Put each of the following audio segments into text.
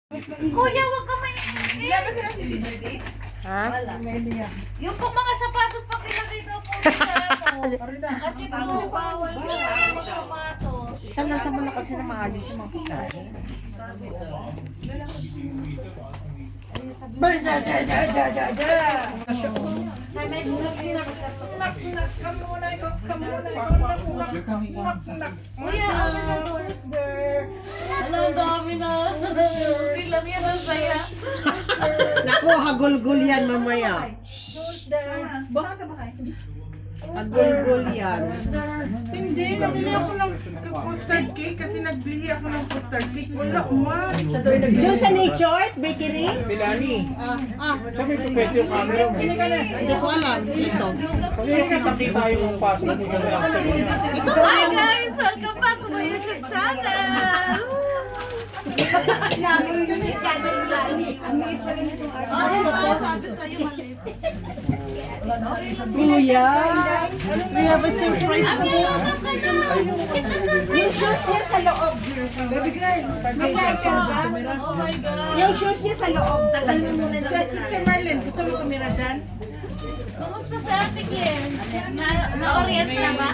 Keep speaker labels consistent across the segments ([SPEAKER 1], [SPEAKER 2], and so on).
[SPEAKER 1] Kuya, wag ka may... Wala ba silang CCTV?
[SPEAKER 2] Ha?
[SPEAKER 1] Yung pong mga sapatos pag ilagay daw po sa ano. Kasi po, bawal na mga sapatos.
[SPEAKER 2] Isang nasa mo na kasi na maalit yung mga pagkain.
[SPEAKER 1] Kuya, ano na doors there? Hello, dami na. Ilan yan ang saya.
[SPEAKER 2] Naku, hagulgul yan mamaya.
[SPEAKER 1] Doors there. Baka sa bahay.
[SPEAKER 2] Hagulgul yan.
[SPEAKER 3] Hindi, nabili ako ng custard cake kasi nagbili ako ng custard cake. Wala man.
[SPEAKER 2] Diyan sa Nature's Bakery?
[SPEAKER 4] Milani. Sabi ko pwede yung camera mo.
[SPEAKER 2] Hindi ko alam. Ito.
[SPEAKER 4] Kasi nakita yung pasok mo sa afternoon.
[SPEAKER 1] Hi guys! Welcome back to my YouTube channel! Sabi sa'yo maliit.
[SPEAKER 2] Kuya, we have a surprise for you. Yung shoes niya sa loob.
[SPEAKER 1] Oh my God!
[SPEAKER 2] Yung shoes niya sa loob.
[SPEAKER 3] Sa Sister Marlene, gusto mo tumira dyan?
[SPEAKER 1] Kumusta sa Ate Kim? Na-orient na ba?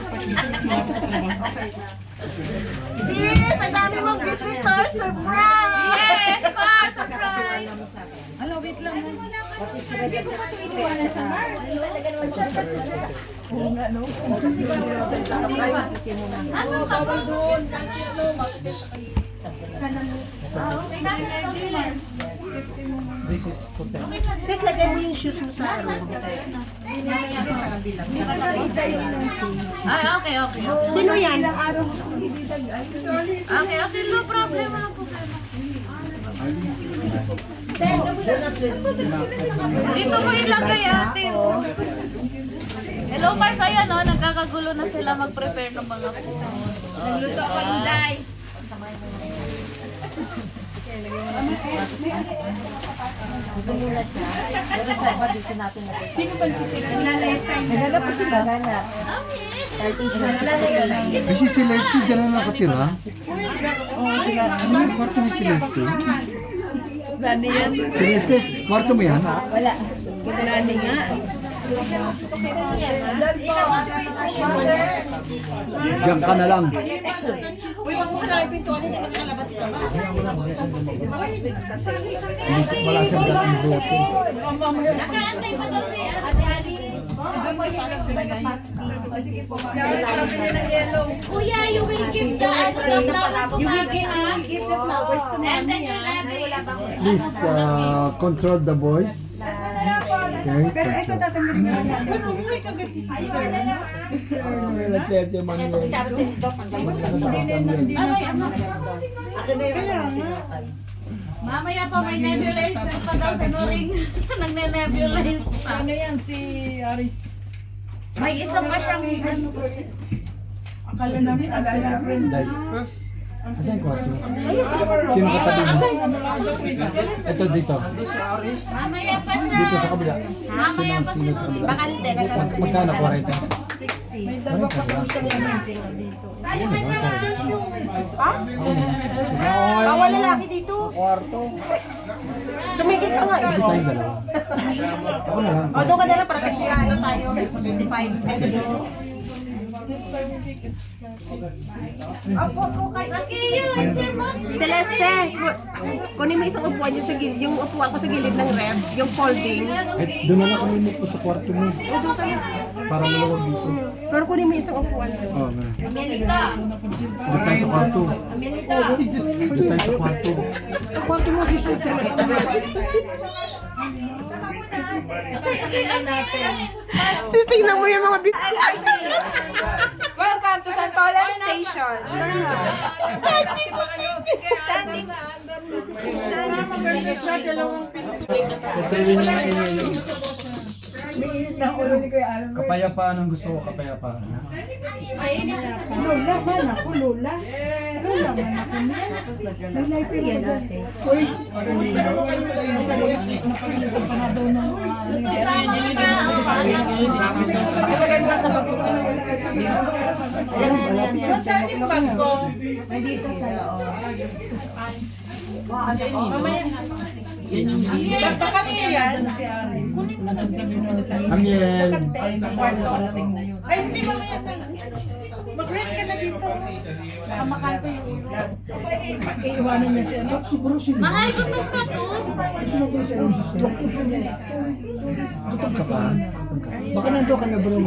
[SPEAKER 2] Sis, ang dami mong visitor. Surprise!
[SPEAKER 1] Yes! Far surprise! Asan ka ba doon? Okay, nasa ito sila.
[SPEAKER 4] This is hotel.
[SPEAKER 2] Sis, lagay mo yung shoes mo sa araw.
[SPEAKER 1] Ay, okay, okay.
[SPEAKER 2] Sino yan?
[SPEAKER 1] Okay, okay. No problem, walang problema. Dito mo ilagay ate, oh. Hello, Mars. Ayan, oh. Nagkakagulo na sila mag-prepare ng mga food. Nagluto ako ng day.
[SPEAKER 5] Kasi si Leslie dyan na nakatira. Ano yung kwarto ni si Leslie? Si Leslie, kwarto mo yan? Diyan ka na lang.
[SPEAKER 2] Uy, wag mo ka na ipintuan, hindi makakalabas ka ba?
[SPEAKER 5] Wala siyang dating bote.
[SPEAKER 1] Nakaantay pa daw si Ate Ali. Kuya, you will give the flower to
[SPEAKER 2] You will
[SPEAKER 1] Mami, ha?
[SPEAKER 2] give the flowers to
[SPEAKER 1] And then
[SPEAKER 2] mommy.
[SPEAKER 1] yung ate.
[SPEAKER 5] Please control the voice. Okay?
[SPEAKER 3] Pero ito tatanggalin mo na. Pero umuwi ka agad si Sister.
[SPEAKER 5] Nagsete man yun.
[SPEAKER 3] Kaya nga.
[SPEAKER 1] Mamaya pa may nebulizer pa daw sa Nuring. Nagne-nebulize pa.
[SPEAKER 6] Ano yan, si Aris?
[SPEAKER 1] May isa pa siyang ano.
[SPEAKER 3] Akala namin, agad
[SPEAKER 5] Day. Asan yung kwarto? Sino katabi mo? Ito dito.
[SPEAKER 1] Mamaya pa siya.
[SPEAKER 5] Dito sa kabila.
[SPEAKER 1] Mamaya pa
[SPEAKER 5] Sino sa kabila?
[SPEAKER 1] Bakal din.
[SPEAKER 5] Magkano 40?
[SPEAKER 1] 60.
[SPEAKER 5] 40 lang.
[SPEAKER 1] Tayo may
[SPEAKER 2] Bawal lalaki dito.
[SPEAKER 4] Kwarto.
[SPEAKER 2] Tumigil ka nga.
[SPEAKER 5] Hindi tayong dalawa. Ako na lang.
[SPEAKER 2] O, doon ka na lang para ano tayo. 55.
[SPEAKER 1] Sakiyo, it's your mom.
[SPEAKER 2] Celeste, kunin mo isang upuan niyo sa gilid, yung upuan ko sa gilid ng ref, yung folding.
[SPEAKER 5] Eh, doon na lang kami mupo sa kwarto mo. Para malawag dito.
[SPEAKER 2] Pero kunin mo isang upuan.
[SPEAKER 5] Oo, na.
[SPEAKER 1] Melita.
[SPEAKER 5] Doon tayo sa kwarto. Doon tayo sa kwarto.
[SPEAKER 2] Ang kwarto mo si Celeste. Sis, tingnan mo yung mga bit.
[SPEAKER 7] Welcome to Santolan Station.
[SPEAKER 2] Standing ko sis.
[SPEAKER 7] Standing.
[SPEAKER 3] maganda siya, dalawang pinto.
[SPEAKER 5] Kapayapaan ang gusto ko, kapayapaan.
[SPEAKER 3] Lola man ako, Lola. Lola man ako niya. May life yan natin.
[SPEAKER 2] Saan yung bag ko? Nandito sa loob.
[SPEAKER 3] Baka kanina yan.
[SPEAKER 6] Si Aris. Nagsabi na tayo.
[SPEAKER 5] Amiel.
[SPEAKER 6] Ay, sa kwarto. Parating na yun.
[SPEAKER 3] Ay, hindi mamaya sa... Mag-rent ka na dito.
[SPEAKER 6] Iiwanan niya si ano.
[SPEAKER 1] Mahal ko itong pato.
[SPEAKER 5] Gutom ka pa?
[SPEAKER 2] Baka nandun ka na bro.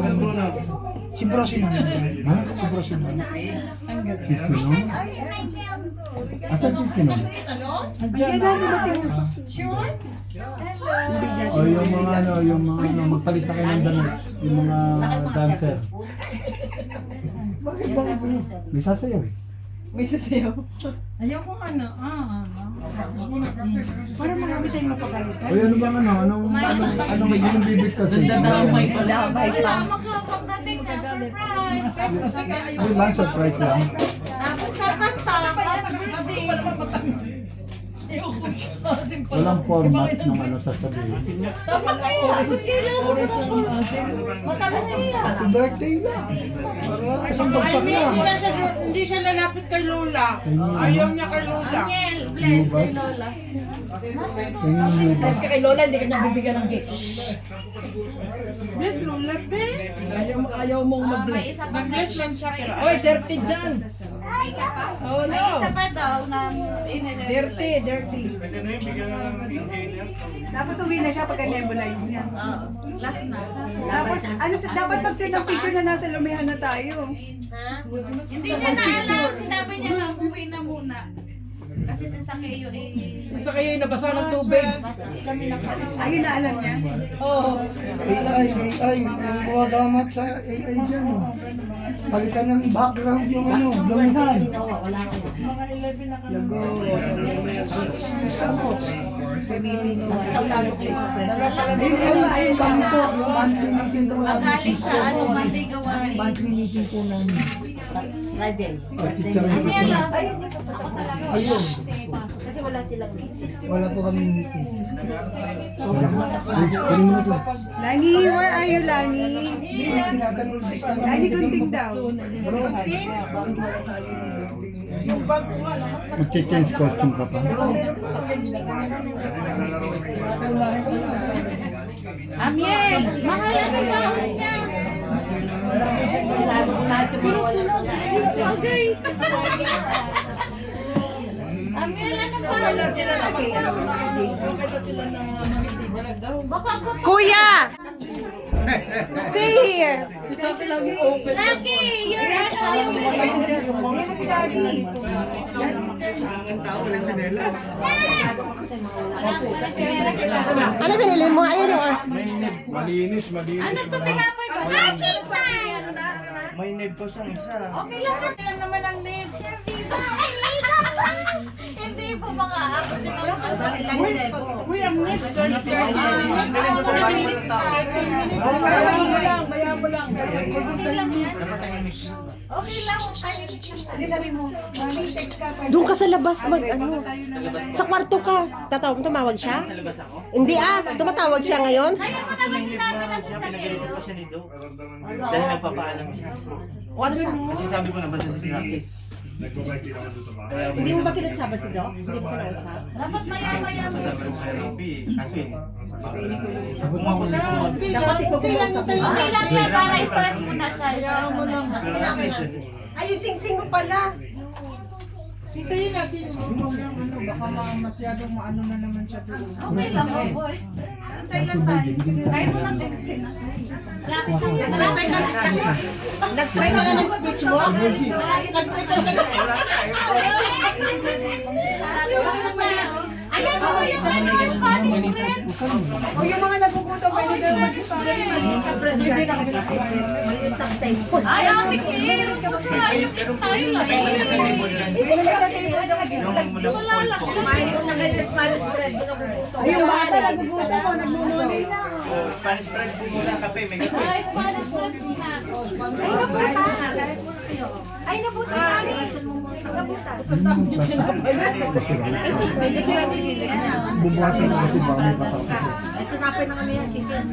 [SPEAKER 2] Si bro si
[SPEAKER 5] Ha? Si Bro Sinong? Si Sinong? Asan si Sinong? O yung mga magpalit na kayo ng damit. Yung mga dancer. Bakit? May sasayaw eh.
[SPEAKER 6] May sasayaw. Ayaw ko ano.
[SPEAKER 2] Para marami tayong mapagalit.
[SPEAKER 5] O ano bang anong yung bibig kasi?
[SPEAKER 6] Dadamay ko lang.
[SPEAKER 1] Wala, magkakapagdating na surprise.
[SPEAKER 5] Hindi lang, surprise lang.
[SPEAKER 1] Tapos
[SPEAKER 5] Walang format ng ano sasabihin.
[SPEAKER 1] Tapos kaya,
[SPEAKER 6] Oras lang ang asin.
[SPEAKER 1] matagas siya.
[SPEAKER 2] Si birthday na. Isang bagsak
[SPEAKER 3] Ay,
[SPEAKER 2] na.
[SPEAKER 3] hindi siya lalapit kay Lola. Ayaw niya kay Lola.
[SPEAKER 1] Angel, bless kay Lola.
[SPEAKER 6] Tapos kay Lola, hindi ka niya bibigyan ng gift.
[SPEAKER 3] Bless Lola, be.
[SPEAKER 6] Ayaw mong mag-bless.
[SPEAKER 3] Nag-bless lang siya.
[SPEAKER 6] Oy, dirty dyan. Oh
[SPEAKER 1] May
[SPEAKER 6] no.
[SPEAKER 1] isa pa daw na
[SPEAKER 6] Dirty.
[SPEAKER 2] Tapos uwi na siya pagka nebulize niya.
[SPEAKER 1] Last na.
[SPEAKER 2] Tapos ano dapat pag-send ng picture na nasa lumihan na tayo.
[SPEAKER 1] Ha? Hindi niya na alam. Sinabi niya na umuwi na muna. Kasi si Sakeo eh.
[SPEAKER 6] Isa kayo nabasa ng tubig.
[SPEAKER 2] Ayun na alam niya.
[SPEAKER 6] Oo.
[SPEAKER 8] AI, gumagamat sa AI dyan. Oh. Palitan ng background yung ano, damihan. AI, kami po, yung monthly meeting po namin.
[SPEAKER 1] Magaling sa ano, mali gawain.
[SPEAKER 8] Monthly meeting po namin.
[SPEAKER 5] At chicharin ko
[SPEAKER 1] Angela.
[SPEAKER 8] Ayun,
[SPEAKER 9] Kasi wala silang meeting.
[SPEAKER 8] wala po kami meeting.
[SPEAKER 5] Galing mo ito.
[SPEAKER 2] Lani, where are you, Lani?
[SPEAKER 8] Tinatanong si Stan.
[SPEAKER 2] Lani, gunting daw.
[SPEAKER 8] Bro, bakit wala tayo ng birthday?
[SPEAKER 3] Yung bag ko nga lang.
[SPEAKER 5] Mag-change costume ka pa.
[SPEAKER 1] Amiel, mahalan na daw siya. Okay. Amiel, ano ba?
[SPEAKER 6] Wala sila na Wala sila na
[SPEAKER 1] Baka ako.
[SPEAKER 2] Kuya! Stay here!
[SPEAKER 6] Si Saki lang yung open.
[SPEAKER 1] Saki, you're
[SPEAKER 2] Si Daddy. Ano binili mo? Ayun yung
[SPEAKER 5] Malinis.
[SPEAKER 1] Ano to, tinapay ba? Saki,
[SPEAKER 4] May nib po siyang isa.
[SPEAKER 1] okay lang kasi lang naman ang name. Hindi po mga ako din ako.
[SPEAKER 3] Uy, ang net.
[SPEAKER 6] Bayan mo lang.
[SPEAKER 1] Okay lang.
[SPEAKER 2] Hindi sabi mo, mami, text ka pa. Doon ka sa labas mag ano. Sa kwarto ka. Tumawag siya?
[SPEAKER 4] Sa labas ako?
[SPEAKER 2] Hindi tumatawag siya ngayon.
[SPEAKER 1] Ayaw mo naman sinabi na si
[SPEAKER 4] Pinagano
[SPEAKER 1] Sakeo.
[SPEAKER 4] ko siya ni Do. Dahil nagpapaalam siya. Kasi sabi ko na ba siya si Saki?
[SPEAKER 2] Hindi mo ba kinagsabi si Doc? Hindi mo kinausap?
[SPEAKER 1] Dapat maya-maya mo.
[SPEAKER 4] Sabi ko kay Rafi. Kaso kung ako siya.
[SPEAKER 2] Dapat ikaw kinausap mo.
[SPEAKER 1] Okay lang yan para i-start mo na siya.
[SPEAKER 6] Hayaan mo lang.
[SPEAKER 2] Ay, yung sing-sing mo pala.
[SPEAKER 3] Hintayin natin yung ano, baka masyadong maano na naman siya doon.
[SPEAKER 1] Okay lang mo, boys. Antay lang tayo. Kaya mo lang din.
[SPEAKER 2] Nag-try ka na ng speech mo?
[SPEAKER 1] Ayan mo yung ano, Spanish bread.
[SPEAKER 2] O yung mga nagugutom, pwede daw mag-Spanish.
[SPEAKER 1] Ay, Ate Kim. Gusto nga yung style lang. Wala lang.
[SPEAKER 2] Ay, yung bata nagugutom ko, nagmumulay na.
[SPEAKER 4] Spanish bread po muna, kape, may kape.
[SPEAKER 1] Ay, Spanish bread muna.
[SPEAKER 9] Ay, nabutas sa akin. Nabutas.
[SPEAKER 2] Kasi natin
[SPEAKER 5] Bubuhatin ko kasi baka may patapos.
[SPEAKER 2] ito napay na kami yan, chicken.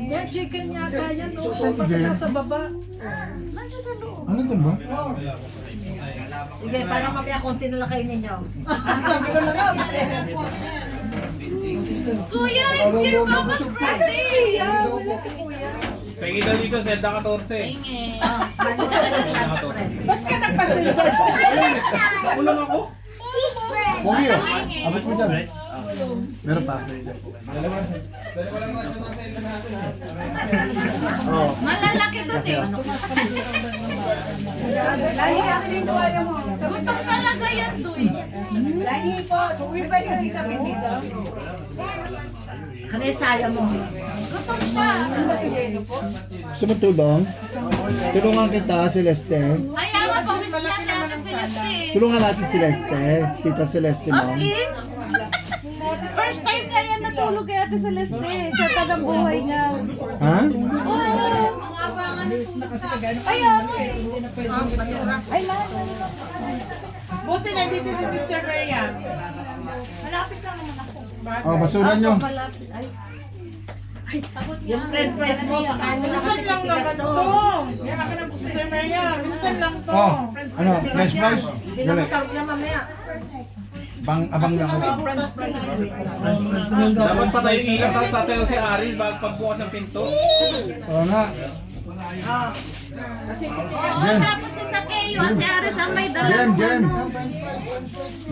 [SPEAKER 6] Yan, chicken yata yan. No? Dapat nasa baba.
[SPEAKER 1] Nandiyan sa loob.
[SPEAKER 5] Ano dun ba?
[SPEAKER 2] Sige, parang mamaya konti na lang kayo ninyo.
[SPEAKER 1] Kuya, it's your mama's birthday!
[SPEAKER 5] Tingin daw dito, Zelda 14.
[SPEAKER 3] Ba't ka nagpasilda?
[SPEAKER 5] Kulang ako.
[SPEAKER 8] Pogi yun. Abot mo dyan. Meron pa. Oh.
[SPEAKER 1] Malalaki doon eh.
[SPEAKER 2] Lagi natin yung tuwalya mo.
[SPEAKER 1] Gutom talaga yan doon.
[SPEAKER 2] Lagi po. Uwi pa rin ang isang dito. Kanay saya mo.
[SPEAKER 1] Gutom siya.
[SPEAKER 8] Gusto mo tulong? Tulungan kita, Celeste.
[SPEAKER 1] Ayaw nga, pamiss niya si Ate Celeste.
[SPEAKER 8] Tulungan natin Celeste. Tita Celeste mo.
[SPEAKER 1] As in, first time niya yan natulog kay Ate Celeste. Sa tagang buhay niya.
[SPEAKER 8] Ha?
[SPEAKER 1] Oo. Kaya mo eh. Ay, mahal.
[SPEAKER 3] Buti na dito si Sister Maria.
[SPEAKER 1] Malapit lang naman ako.
[SPEAKER 8] Oh, basura nyo.
[SPEAKER 1] Malapit. Ay.
[SPEAKER 2] Yung friend price mo, pakain mo na kasi
[SPEAKER 3] Minsan lang
[SPEAKER 2] titigas
[SPEAKER 3] naman
[SPEAKER 2] to.
[SPEAKER 3] to. Sister Maria, minsan lang to.
[SPEAKER 8] Oh, ano? Fresh fries?
[SPEAKER 2] Hindi na
[SPEAKER 8] Dali.
[SPEAKER 2] masarap na mamaya.
[SPEAKER 8] Abang lang ako.
[SPEAKER 5] Dapat pa tayo ilang tapos sasayaw si Aris bago pagbukas ng pinto.
[SPEAKER 8] Oo nga.
[SPEAKER 1] Oo, tapos si Sakeo at si Aris ang may
[SPEAKER 8] Jem,
[SPEAKER 1] dalang
[SPEAKER 8] Jem.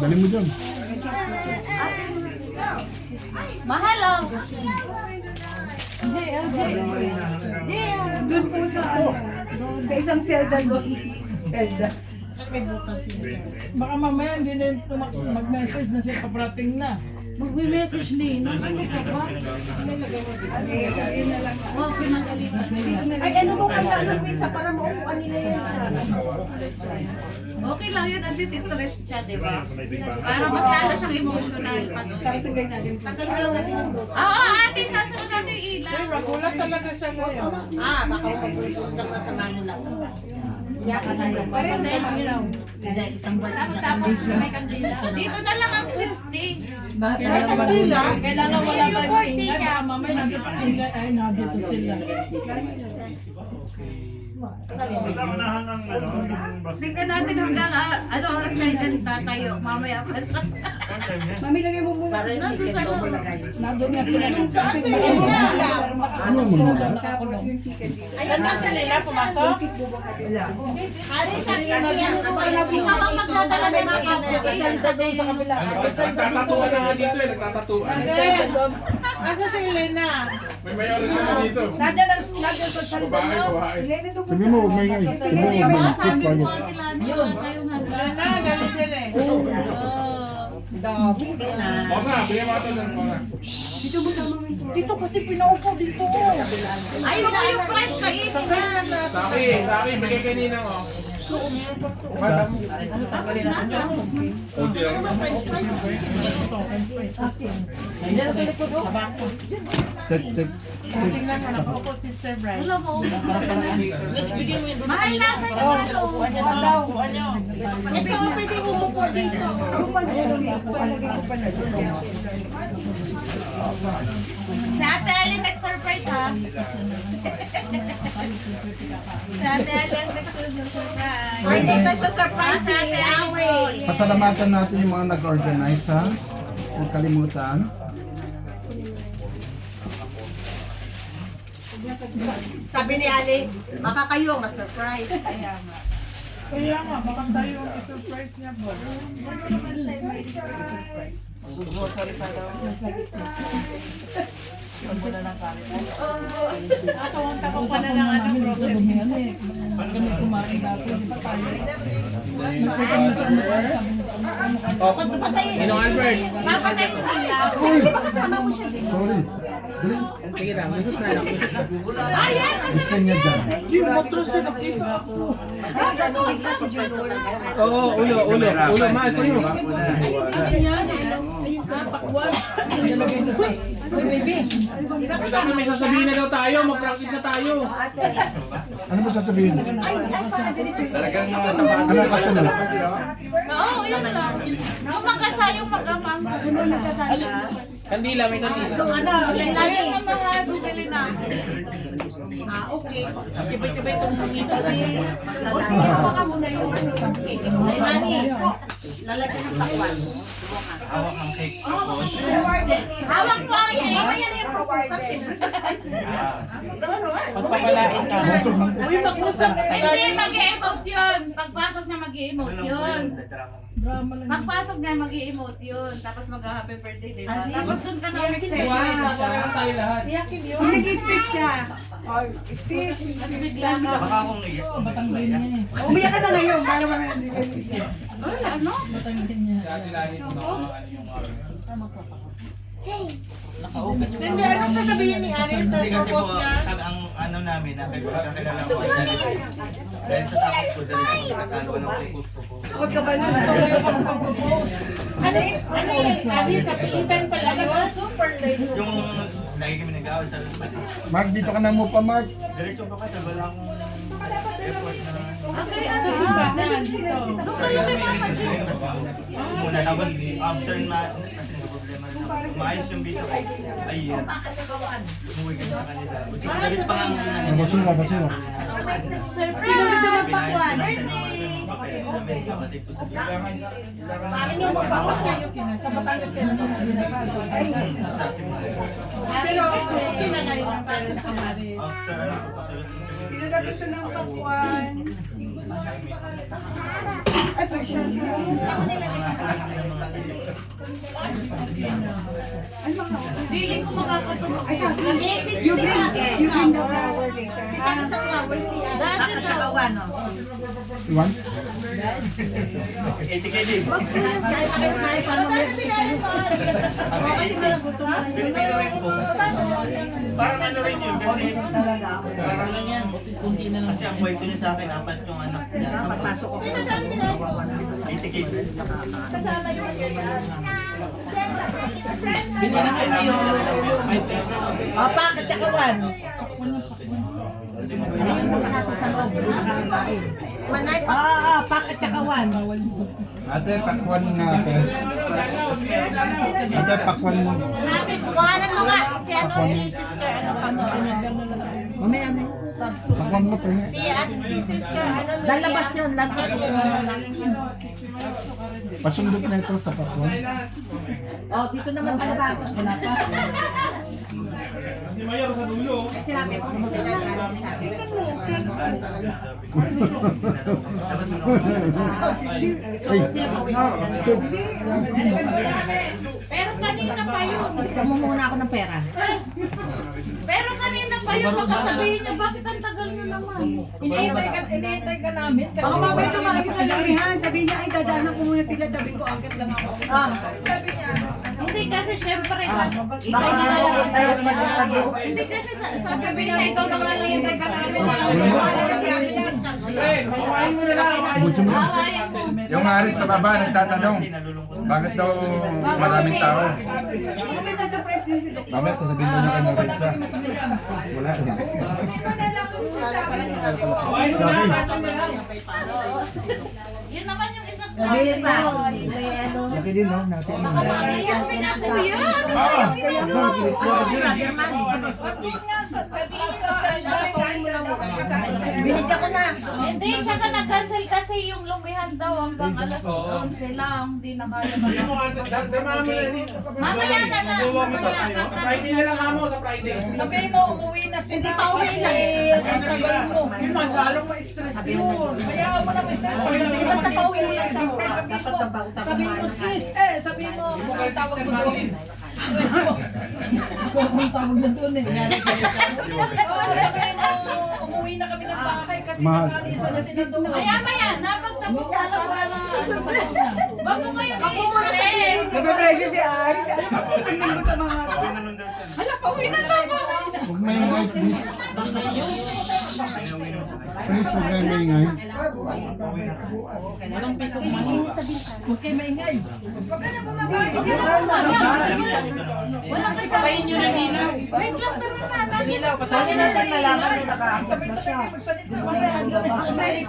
[SPEAKER 8] Dali mo dun.
[SPEAKER 1] Mahal oh.
[SPEAKER 2] Doon po sa isang Zelda doon. Zelda.
[SPEAKER 6] Baka mamaya hindi na mag-message na siya paparating na. Mag-message ni Ina.
[SPEAKER 2] Ay, ano mo kaya yung pizza para maupuan nila yan siya.
[SPEAKER 1] Okay lang yun, at least stress siya, di ba? Para mas lalo siyang emotional.
[SPEAKER 2] Tapos ang ganyan.
[SPEAKER 1] Oo, ate, sasunod natin yung ilaw.
[SPEAKER 3] Magulat talaga siya ngayon.
[SPEAKER 2] Baka mapagulot sa kasama nila. Yakan na yun. Pareho na yun.
[SPEAKER 1] Tapos may kandila. Dito na lang ang sweet steak.
[SPEAKER 6] Kailangan wala tayong ingay. Baka mamaya nandito ingay. Ay, nandito sila.
[SPEAKER 1] Tingnan natin hanggang ano oras tayo tatayo. Mamaya pa siya.
[SPEAKER 2] Mami, lagay mo muna.
[SPEAKER 1] Nandun sa loob.
[SPEAKER 6] Nandun nga sila.
[SPEAKER 3] Saan si Lena?
[SPEAKER 8] Ano mo naman?
[SPEAKER 2] Tapos yung chicken dito.
[SPEAKER 3] Ayan na si Lena, pumasok.
[SPEAKER 1] Ikaw ang magdadala ng mga
[SPEAKER 6] Salda doon sa kabila.
[SPEAKER 5] Nagtatatuan na nga dito eh, nagtatatuan.
[SPEAKER 3] Asa si Lena?
[SPEAKER 5] May mayroon sila dito.
[SPEAKER 6] Nandiyan sa salda
[SPEAKER 5] Babae,
[SPEAKER 6] niyo.
[SPEAKER 5] babae.
[SPEAKER 8] Sabi mo, huwag may ngay. Sabi mo, huwag may
[SPEAKER 1] sabi
[SPEAKER 8] ngay.
[SPEAKER 1] mo, Ate Lani, wala kayong handa.
[SPEAKER 3] Lena, dali din eh.
[SPEAKER 5] Bosa, bigyan mo ito ng bola.
[SPEAKER 3] Dito kasi pinaupo dito.
[SPEAKER 1] Ay, wala yung price kainin na.
[SPEAKER 5] Saki, bigay kanina oh.
[SPEAKER 8] Tek.
[SPEAKER 3] Tingnan mo, nakaupo Sister Bright.
[SPEAKER 1] Wala mo. Mahal na sa inyo. Ito, pwede umupo dito. Si Ate Alin nag-surprise ha. Si Ate Alin nag-surprise.
[SPEAKER 2] Ay, next time sa surprise si
[SPEAKER 1] Ate
[SPEAKER 2] Ali.
[SPEAKER 8] Pasalamatan natin yung mga nag-organize, ha? Huwag kalimutan.
[SPEAKER 2] Sabi ni Ali, baka kayo ma-surprise.
[SPEAKER 3] Kaya nga, baka tayo ang surprise niya po.
[SPEAKER 6] Sa bumihan eh. Pag kami kumain natin, di ba tayo? Nagpunta na siya mukha. Sabi mo,
[SPEAKER 5] Ninong Albert.
[SPEAKER 1] Papatay mo nila.
[SPEAKER 8] Sorry. Dali.
[SPEAKER 1] Ayan!
[SPEAKER 8] Gusto niya dyan.
[SPEAKER 5] Oo, ulo, mahal ko yun.
[SPEAKER 6] yan eh. Ayun ka, pakwan. Nalagay na sa Uy, baby. Dapat may sasabihin na daw tayo, mag-practice na tayo.
[SPEAKER 5] Ano ba sasabihin?
[SPEAKER 4] Talagang
[SPEAKER 5] Ano kasunod?
[SPEAKER 1] Oo, yun lang. Yung magkasayong mag-amang.
[SPEAKER 6] Kandila, may kandila.
[SPEAKER 1] Ayun ang mga bumili na.
[SPEAKER 2] Okay.
[SPEAKER 6] Kipay-kipay itong sa isa.
[SPEAKER 2] Okay, baka muna yung ano.
[SPEAKER 9] Lalagyan ng pakwan.
[SPEAKER 4] hawak ang cake.
[SPEAKER 2] Hawak mo ang yan. Mamaya na yung proposal. Siyempre, surprise mo.
[SPEAKER 6] Pagpapalain ka.
[SPEAKER 3] Uy, mag-usap na
[SPEAKER 1] Hindi, mag-i-emote yun. Pagpasok niya, mag-i-emote yun. Pagpasok niya, mag-i-emote yun. Tapos mag-happy birthday, di ba? Tapos dun ka na excited.
[SPEAKER 6] Wow, tayo lahat.
[SPEAKER 2] Nag-speak siya. Speak.
[SPEAKER 1] Kasi bigla ka.
[SPEAKER 4] Baka akong iyak.
[SPEAKER 6] Batanggen niya eh.
[SPEAKER 2] Umiyak ka na ngayon. Para mga hindi kayo isip.
[SPEAKER 1] Ano?
[SPEAKER 6] Batanggen niya. Sa atin lagi kung ano yung
[SPEAKER 3] Hindi, anong sasabihin ni Aris sa
[SPEAKER 4] Hindi kasi po,
[SPEAKER 3] propose niya?
[SPEAKER 4] ang ano namin, nakakilala ko ay dahil sa takot ko dahil sa kasal, walang propose.
[SPEAKER 2] Huwag ka ba na?
[SPEAKER 3] Ano yun, Aris, sa pilitan pala yun?
[SPEAKER 9] Super late.
[SPEAKER 4] Yung lagi kami nag-aaway sa
[SPEAKER 5] Mark, dito ka na mo pa, Mark.
[SPEAKER 4] diretso pa kasi walang effort na
[SPEAKER 3] Sa simbahan.
[SPEAKER 1] Doon ka lang kay Papa Jim.
[SPEAKER 4] muna. Tapos after na, kasi nagka-problema rin ako. Umayos yung visa ko. Ay, umuwi kami sa kanila. Dalit pa ang
[SPEAKER 5] Basura, basura.
[SPEAKER 2] Sino gusto magpakwan?
[SPEAKER 3] Ano magpapakwan kayo
[SPEAKER 6] Sa Batangas kayo na dinasal.
[SPEAKER 3] Pero okay na ngayon ang parents ni Aris.
[SPEAKER 2] Sino na gusto ng pakwan? Ay, for sure. Saan mo nilagay?
[SPEAKER 1] Feeling ko makakatulog.
[SPEAKER 2] Ay, sabi. You bring the flower later. Si Saka sa flower si
[SPEAKER 1] Dati daw.
[SPEAKER 5] Iwan?
[SPEAKER 4] 80 kg.
[SPEAKER 2] Kasi mga gutom na yun.
[SPEAKER 4] Pilipino rin po. Parang ano rin yun kasi parang ano yan. Kasi ang kwento niya sa akin, apat yung anak niya. Pagpasok ko. 80 kg.
[SPEAKER 2] Kasama yung
[SPEAKER 6] Binigyan ko na yung...
[SPEAKER 9] O, bakit kakawan? Oo, bakit kakawan?
[SPEAKER 5] Ate, pakwan nga ate. Ate, pakwan mo.
[SPEAKER 1] Kuhanan mo nga. Si ano, si sister, ano pa mo.
[SPEAKER 9] Mamaya na.
[SPEAKER 5] Pakwan mo pa
[SPEAKER 1] Si sister, ano.
[SPEAKER 9] Lalabas yun, last na ko.
[SPEAKER 5] Pasundot na ito sa pakwan.
[SPEAKER 9] O, dito naman sa labas. Wala pa.
[SPEAKER 2] Sinabi ko, kailangan si Saka.
[SPEAKER 5] Ay,
[SPEAKER 1] Pero kanina pa yun.
[SPEAKER 9] Bigyan mo muna ako ng pera.
[SPEAKER 1] Pero kanina pa yun. Baka sabihin niyo, bakit ang tagal nyo naman?
[SPEAKER 6] Iniintay ka namin. Kasi
[SPEAKER 2] Baka mamaya tumakit sa lamihan. Sabi niya, ay dadaanan ko muna sila. Tabi ko, angkat lang ako.
[SPEAKER 1] Hindi kasi syempre, ikaw na lang. Hindi kasi sasabihin niya, ikaw na nga lang yung taga namin. Wala na si Aris yung
[SPEAKER 6] kawain mo na lang.
[SPEAKER 1] Awayan mo.
[SPEAKER 5] yung Aris sa baba nagtatanong, bakit daw maraming tao?
[SPEAKER 2] Kumita sa press din sila.
[SPEAKER 5] Mamaya sasabihin mo na kay Marisa. Wala rin.
[SPEAKER 1] Yun naman yung isang
[SPEAKER 9] Sabihin pa.
[SPEAKER 5] Laki din, no? Natin.
[SPEAKER 1] Sabi na po yun.
[SPEAKER 9] Binigyan ko na.
[SPEAKER 1] Hindi, tsaka nag-cancel kasi yung lumihan daw hanggang alas 11 lang. Hindi na kaya mamaya na lang.
[SPEAKER 6] Friday na lang kamo sa Friday. Sabihin mo, umuwi na sila.
[SPEAKER 2] Hindi pa uwi na.
[SPEAKER 6] Ang tagal mo.
[SPEAKER 3] Yung lalong ma-stress yun.
[SPEAKER 6] Kaya mo na mistress.
[SPEAKER 2] Di ba sa pauwi na siya?
[SPEAKER 6] Sabihin mo, sis, sabihin mo, ang tawag mo doon. Ang tawag na doon eh. Oo, sabihin mo, umuwi na kami ng bahay kasi nag-alisa na sila doon.
[SPEAKER 1] Maya, napagtapos na lang. Wag mo kayo i-stress.
[SPEAKER 2] Nababrasyo si Aris. Ano ba sundin mo sa mga...
[SPEAKER 1] Hala, pauwi na tayo.
[SPEAKER 5] Huwag may white list. Please, huwag kayo maingay.
[SPEAKER 3] Walang piso
[SPEAKER 6] Huwag kayo maingay.
[SPEAKER 3] Patayin nyo ng ilaw.
[SPEAKER 1] Wait lang, tara na.
[SPEAKER 3] Ilaw, patayin nyo ng ilaw.
[SPEAKER 2] Sabay-sabay kayo magsalita.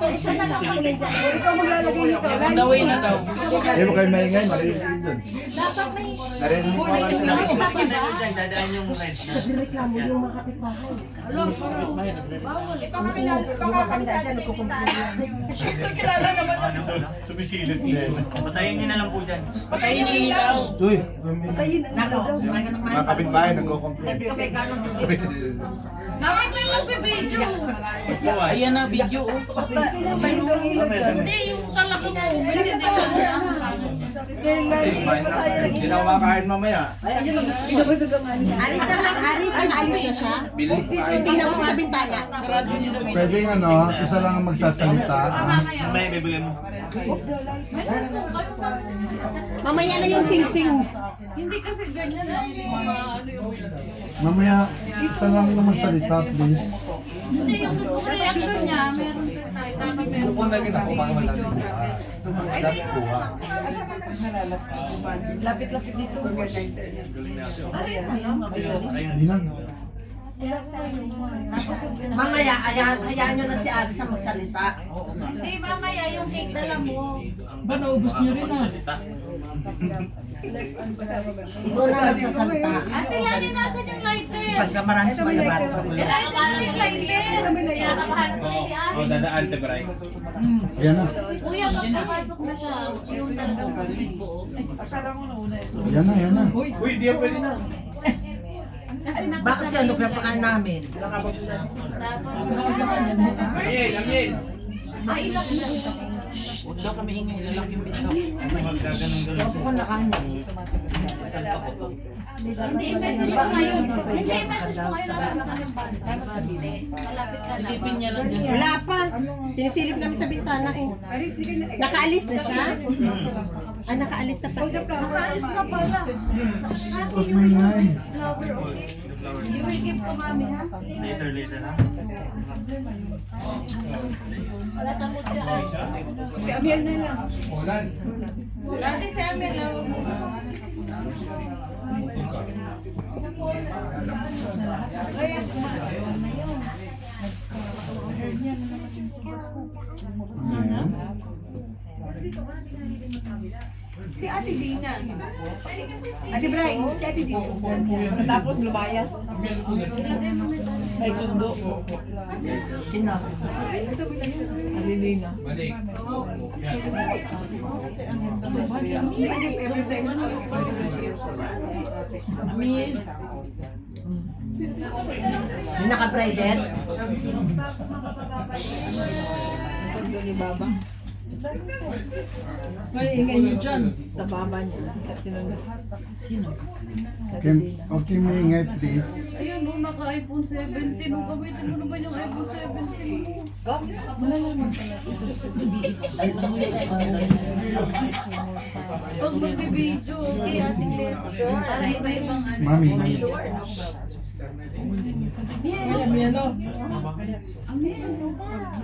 [SPEAKER 1] Isa na lang kami.
[SPEAKER 2] Ikaw maglalagay nito.
[SPEAKER 3] Naway na daw.
[SPEAKER 5] Hindi mo kayo maingay, marinig din dun.
[SPEAKER 1] Dapat may...
[SPEAKER 5] Narinig mo lang sila.
[SPEAKER 4] Nakikita nyo dyan, dadaan yung red na.
[SPEAKER 2] Reklamo yung mga kapitbahay.
[SPEAKER 1] Ito kami lang.
[SPEAKER 2] Tumatanda dyan, nagkukumpulan.
[SPEAKER 3] Siyempre, kilala naman ang
[SPEAKER 4] Sumisilip din. Patayin nyo na lang po dyan.
[SPEAKER 3] patayin yung ilaw.
[SPEAKER 5] Uy,
[SPEAKER 2] Patayin ang ilaw daw.
[SPEAKER 5] mga kapitbahay nagko-complain.
[SPEAKER 1] Bakit may magbibideo?
[SPEAKER 3] Ayan na, video.
[SPEAKER 2] Patayin ang ilaw dyan.
[SPEAKER 1] Hindi, yung talaga mo. Hindi
[SPEAKER 2] Si Sir Lani, patayin ang ilaw.
[SPEAKER 5] Kinawakain mamaya.
[SPEAKER 2] Binabasag ang anis.
[SPEAKER 1] Alis na lang, alis na siya. Tingnan mo siya sa bintana.
[SPEAKER 3] Sarado nyo daw.
[SPEAKER 5] Pwede ano, isa lang ang magsasalita.
[SPEAKER 4] Mamaya, bibigyan mo.
[SPEAKER 1] Mamaya na yung sing-sing. Hindi kasi ganyan lang yung mga ano yung...
[SPEAKER 5] Mamaya, isa lang ang magsalita, please.
[SPEAKER 1] Hindi, yung gusto ko reaction niya, meron tayo. Dapat meron.
[SPEAKER 5] Pupunagin ako pang malapit. That's kuha.
[SPEAKER 2] Lapit-lapit dito.
[SPEAKER 5] Hindi na.
[SPEAKER 9] Mamaya, hayaan nyo na si Alice ang magsalita.
[SPEAKER 1] Hindi, mamaya yung cake dala mo.
[SPEAKER 6] Ba, naubos niyo rin ah.
[SPEAKER 9] Ikaw na magsasalita.
[SPEAKER 1] Ate Lani, nasan yung lighter?
[SPEAKER 9] Pagka marami sa malabat.
[SPEAKER 1] Yung lighter. Nakahanap ko si Alice.
[SPEAKER 4] dadaan, tebray.
[SPEAKER 5] Ayan na.
[SPEAKER 1] Kuya, pagpapasok na siya. Yung talagang buo.
[SPEAKER 5] Ayan na, ayan na.
[SPEAKER 4] Uy, di yan pwede na.
[SPEAKER 1] Kasi
[SPEAKER 9] Bakit siya ano pinapakain namin?
[SPEAKER 1] Tapos,
[SPEAKER 4] Ay, huwag daw kami ingay, lalaki yung bitaw. Maggaganong-ganon.
[SPEAKER 9] Ako nakain.
[SPEAKER 1] hindi i-message mo ngayon. Hindi i-message mo ngayon. Nasa ka ng banda. Malapit ka na.
[SPEAKER 3] Silipin niya lang dyan.
[SPEAKER 1] Wala pa. Sinisilip namin sa bintana eh. Nakaalis na siya? Ah, nakaalis na pala. Nakaalis na pala.
[SPEAKER 5] Huwag maingay.
[SPEAKER 1] You will give to mami, ha?
[SPEAKER 4] Later ha.
[SPEAKER 1] Wala sa mood siya. Si Amiel na lang. Wala din si Amiel na.
[SPEAKER 5] Ayan.
[SPEAKER 2] Si Ate Dina. Ate Bray, si Ate Dina. Tapos lumayas. May sundo.
[SPEAKER 9] Sino?
[SPEAKER 2] Ate Dina.
[SPEAKER 9] Yung naka-braided?
[SPEAKER 6] May ingay niyo dyan.
[SPEAKER 2] Sa baba niya. Sa sinunod.
[SPEAKER 5] Okay, maingay, please.
[SPEAKER 1] Ayun, nung naka-iPhone 17, nung gamitin mo naman yung iPhone 17 mo. Pag magbibideo, kay ating lecture, para iba-ibang ano.
[SPEAKER 5] Mami.
[SPEAKER 6] Amielo.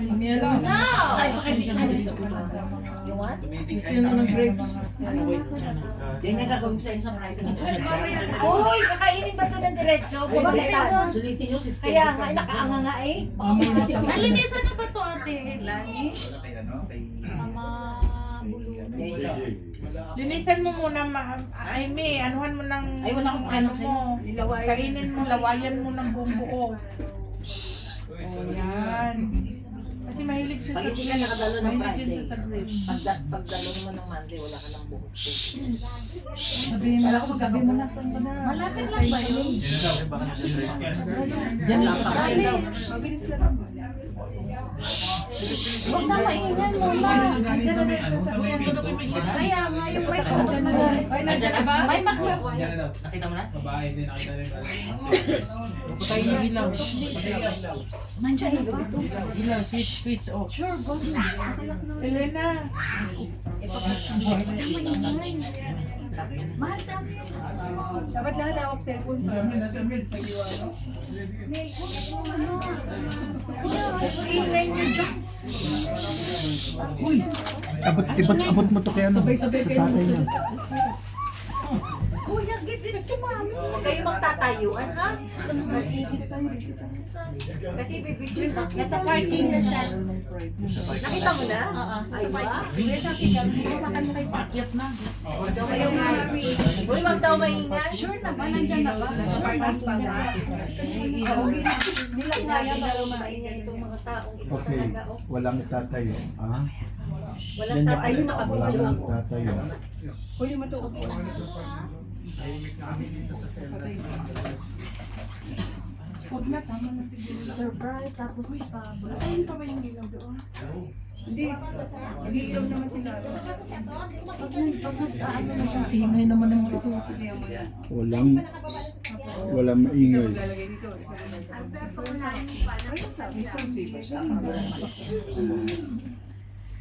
[SPEAKER 6] Amielo. Sino ng grapes?
[SPEAKER 9] Yan yung gagawin sa isang writing.
[SPEAKER 7] Uy, kakainin ba ito ng diretso?
[SPEAKER 9] Sulitin nyo, sister.
[SPEAKER 7] Kaya nga, nakaanga nga eh.
[SPEAKER 6] Mamay na tayo.
[SPEAKER 1] Nalinisan na ba to ate Lani? Mama
[SPEAKER 3] Linisan mo muna, Aimee. Anuhan mo ng...
[SPEAKER 9] Ay, wala akong
[SPEAKER 3] ano
[SPEAKER 9] kain
[SPEAKER 3] mo. Kainin mo, lawayan mo ng buong buo. O, yan. Kasi mahilig siya
[SPEAKER 9] Pag
[SPEAKER 3] sa
[SPEAKER 9] hindi ka nakadalo ng
[SPEAKER 3] Mahilig
[SPEAKER 9] Friday,
[SPEAKER 3] din siya sa grapes.
[SPEAKER 9] pagdalo mo ng Monday, wala ka ng buhok.
[SPEAKER 6] Sabi mo na, saan ka na?
[SPEAKER 1] malapit lang ba yun?
[SPEAKER 9] Diyan lang pa kayo.
[SPEAKER 1] Huwag na maingan mo ma. Kaya nga yung break ko dyan na.
[SPEAKER 3] Nandiyan na ba?
[SPEAKER 1] May bakla.
[SPEAKER 4] Nakita mo na?
[SPEAKER 3] Patayin yung ilaw.
[SPEAKER 1] Nandiyan na ba ito?
[SPEAKER 3] Ilaw, switch, oh.
[SPEAKER 1] Sure, go.
[SPEAKER 3] Elena.
[SPEAKER 7] Mahal sa amin.
[SPEAKER 3] Dapat lahat hawak cellphone pa.
[SPEAKER 7] May ingay nyo dyan.
[SPEAKER 5] Uy! Abot mo to kay ano?
[SPEAKER 6] Sabay-sabay
[SPEAKER 5] Sa
[SPEAKER 6] kayo.
[SPEAKER 5] tatay niya.
[SPEAKER 7] Kuya, give it to mami. Huwag kayo magtatayuan, ha? Kasi bibidyo na.
[SPEAKER 2] Nasa parking na siya.
[SPEAKER 7] Nakita mo na? Ay, ba?
[SPEAKER 6] Pakyat na.
[SPEAKER 7] Huwag daw kayo mami. Uy, wag daw maingay. Sure na ba? Nandyan na ba? Nilang kaya ba maingay itong mga taong ito
[SPEAKER 5] Okay.
[SPEAKER 7] talaga? Oh.
[SPEAKER 5] Walang tatayo. Ah?
[SPEAKER 7] Walang tatayo, nakabidyo
[SPEAKER 5] Walang
[SPEAKER 7] ako.
[SPEAKER 5] tatayo.
[SPEAKER 3] Huli mo to. Huwag na, tama na siguro.
[SPEAKER 7] Surprise, tapos pa.
[SPEAKER 3] Ayun pa ba yung ilaw doon? Hindi. Nag-iilaw naman sila.
[SPEAKER 6] Ingay naman ng mga ito.
[SPEAKER 5] Walang maingay.
[SPEAKER 3] Dito. May susi ba siya?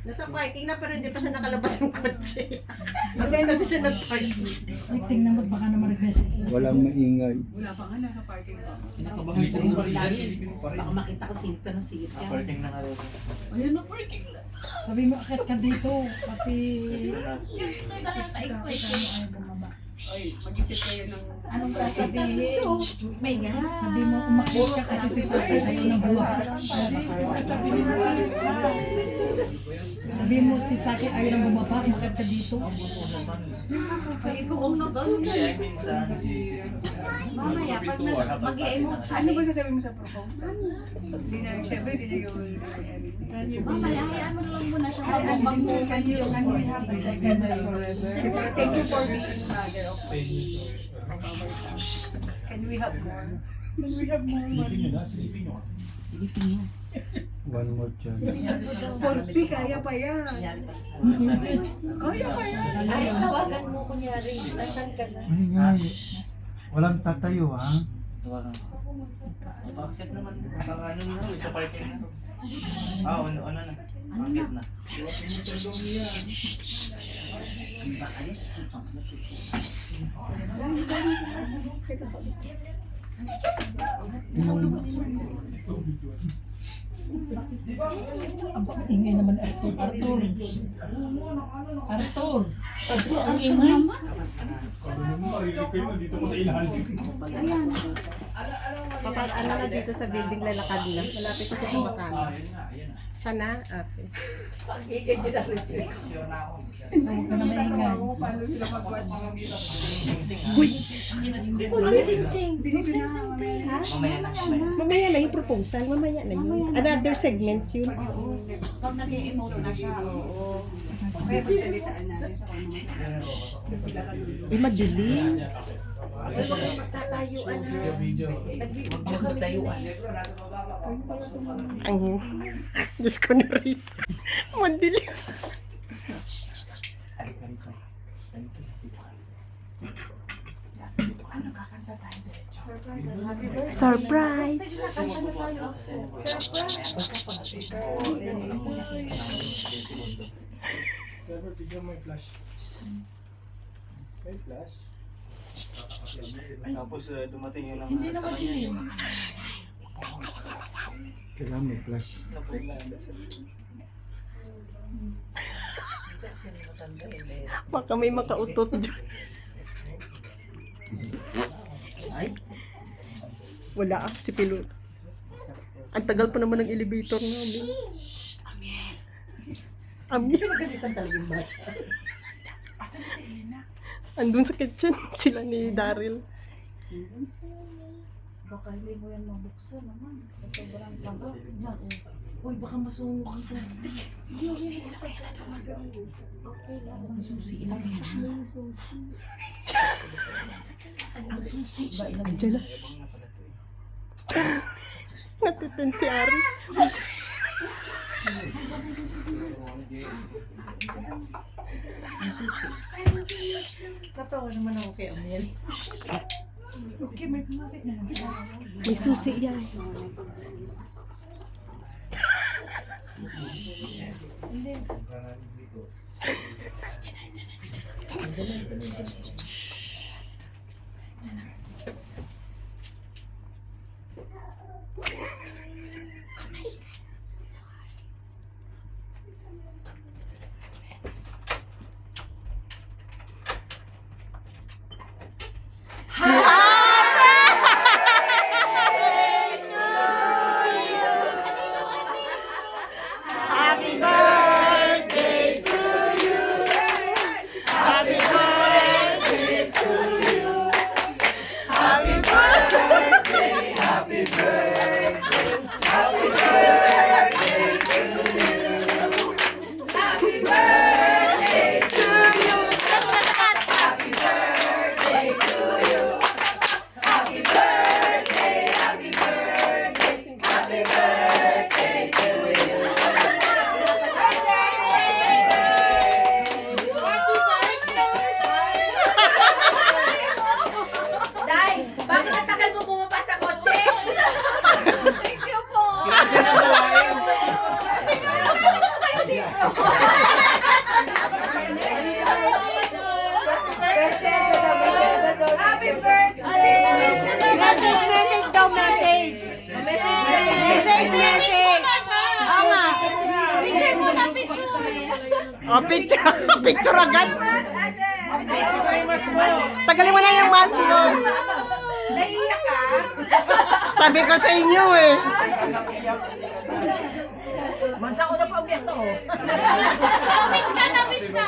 [SPEAKER 2] Nasa parking na pero hindi pa siya nakalabas ng kotse. Kasi siya nag-parking.
[SPEAKER 6] Ay, tingnan mo't baka naman nag-message.
[SPEAKER 5] Walang maingay.
[SPEAKER 3] Wala pa nga, nasa parking pa.
[SPEAKER 9] Kinakabahan ko rin lagi. Baka makita ko silip ka ng silip yan.
[SPEAKER 4] Parting na nga daw.
[SPEAKER 6] Ayun na, parking na. Sabi mo, akit ka dito. Kasi...
[SPEAKER 3] Oy, mag-isip kayo ng...
[SPEAKER 7] Anong sasabihin?
[SPEAKER 2] May nga.
[SPEAKER 6] Sabi mo, umakit ka kasi si Sophie ayaw ng buwan. Sabi mo, si Saki ayaw ng bumaba, umakit ka dito.
[SPEAKER 2] Sige ko kung doon.
[SPEAKER 4] Kaya minsan,
[SPEAKER 2] Mamaya, pag mag-i-emote siya.
[SPEAKER 3] Ano ba sasabihin mo sa proposal? Hindi na, syempre, hindi na yung...
[SPEAKER 2] Mamaya, hayaan mo na lang muna siya.
[SPEAKER 3] Can we have a second forever? Thank you for being mother of Can we have more? Can we have more money?
[SPEAKER 5] One more chance.
[SPEAKER 3] 40, kaya pa yan. Kaya pa yan.
[SPEAKER 7] Aris, tawagan mo kunyari. Nasaan ka na?
[SPEAKER 5] Maingay. Walang tatayo, ha?
[SPEAKER 4] bakit naman? Baka ano na, sa parking na. Ah, ano na. Bakit na?
[SPEAKER 6] Ang ingay naman, Arthur. Ang ingay.
[SPEAKER 2] Ano na dito sa building lalakad na. Malapit ko siya sa makano. Siya na? Okay.
[SPEAKER 6] So, huwag ka na maingay.
[SPEAKER 3] Paano sila mag-watch?
[SPEAKER 2] Ang sing-sing.
[SPEAKER 4] Mamaya na.
[SPEAKER 2] Mamaya na yung proposal. Mamaya na yun. Another segment yun.
[SPEAKER 7] Pag nag-emote na siya.
[SPEAKER 3] Kaya pagsalitaan natin sa kanya.
[SPEAKER 2] Ay, madilim.
[SPEAKER 7] Huwag kayo magtatayuan, ha?
[SPEAKER 9] Huwag magtayuan.
[SPEAKER 2] Ang... Diyos ko na Riz. Madilim. Surprise!
[SPEAKER 4] Tapos dumating yun ang sa kanya.
[SPEAKER 5] Kailangan may flash.
[SPEAKER 2] Baka may makautot dyan. Wala si Pilot. Ang tagal pa naman ng elevator namin. Amin.
[SPEAKER 9] Pinagalitan talaga yung bata.
[SPEAKER 2] Andun sa kitchen sila ni Daryl.
[SPEAKER 7] Baka hindi mo yan mabuksan naman. Sa sobrang tagal. Yan, oh. Uy, baka masunog ang plastic. Susi, okay lang. Ang susi, ilagay na. Ang susi. Ang susi ba ilagay?
[SPEAKER 2] Andiyan na. Natitin si Ari.
[SPEAKER 7] Katawa naman ako kay Amel.
[SPEAKER 3] Okay, may pumasok na.
[SPEAKER 2] May susi yan.
[SPEAKER 7] Hindi.
[SPEAKER 1] Day, bakit ang tagal mo bumaba sa kotse? Thank you po. Happy birthday!
[SPEAKER 2] Message daw, message. Message. Oo nga.
[SPEAKER 1] Picture mo na picture.
[SPEAKER 2] Picture agad. Tagalin mo na yung mask mo.
[SPEAKER 1] Naiiyak ka?
[SPEAKER 2] Sabi ko sa inyo eh.
[SPEAKER 9] Mansa ko na pa umiyak to.
[SPEAKER 1] Na-wish ka.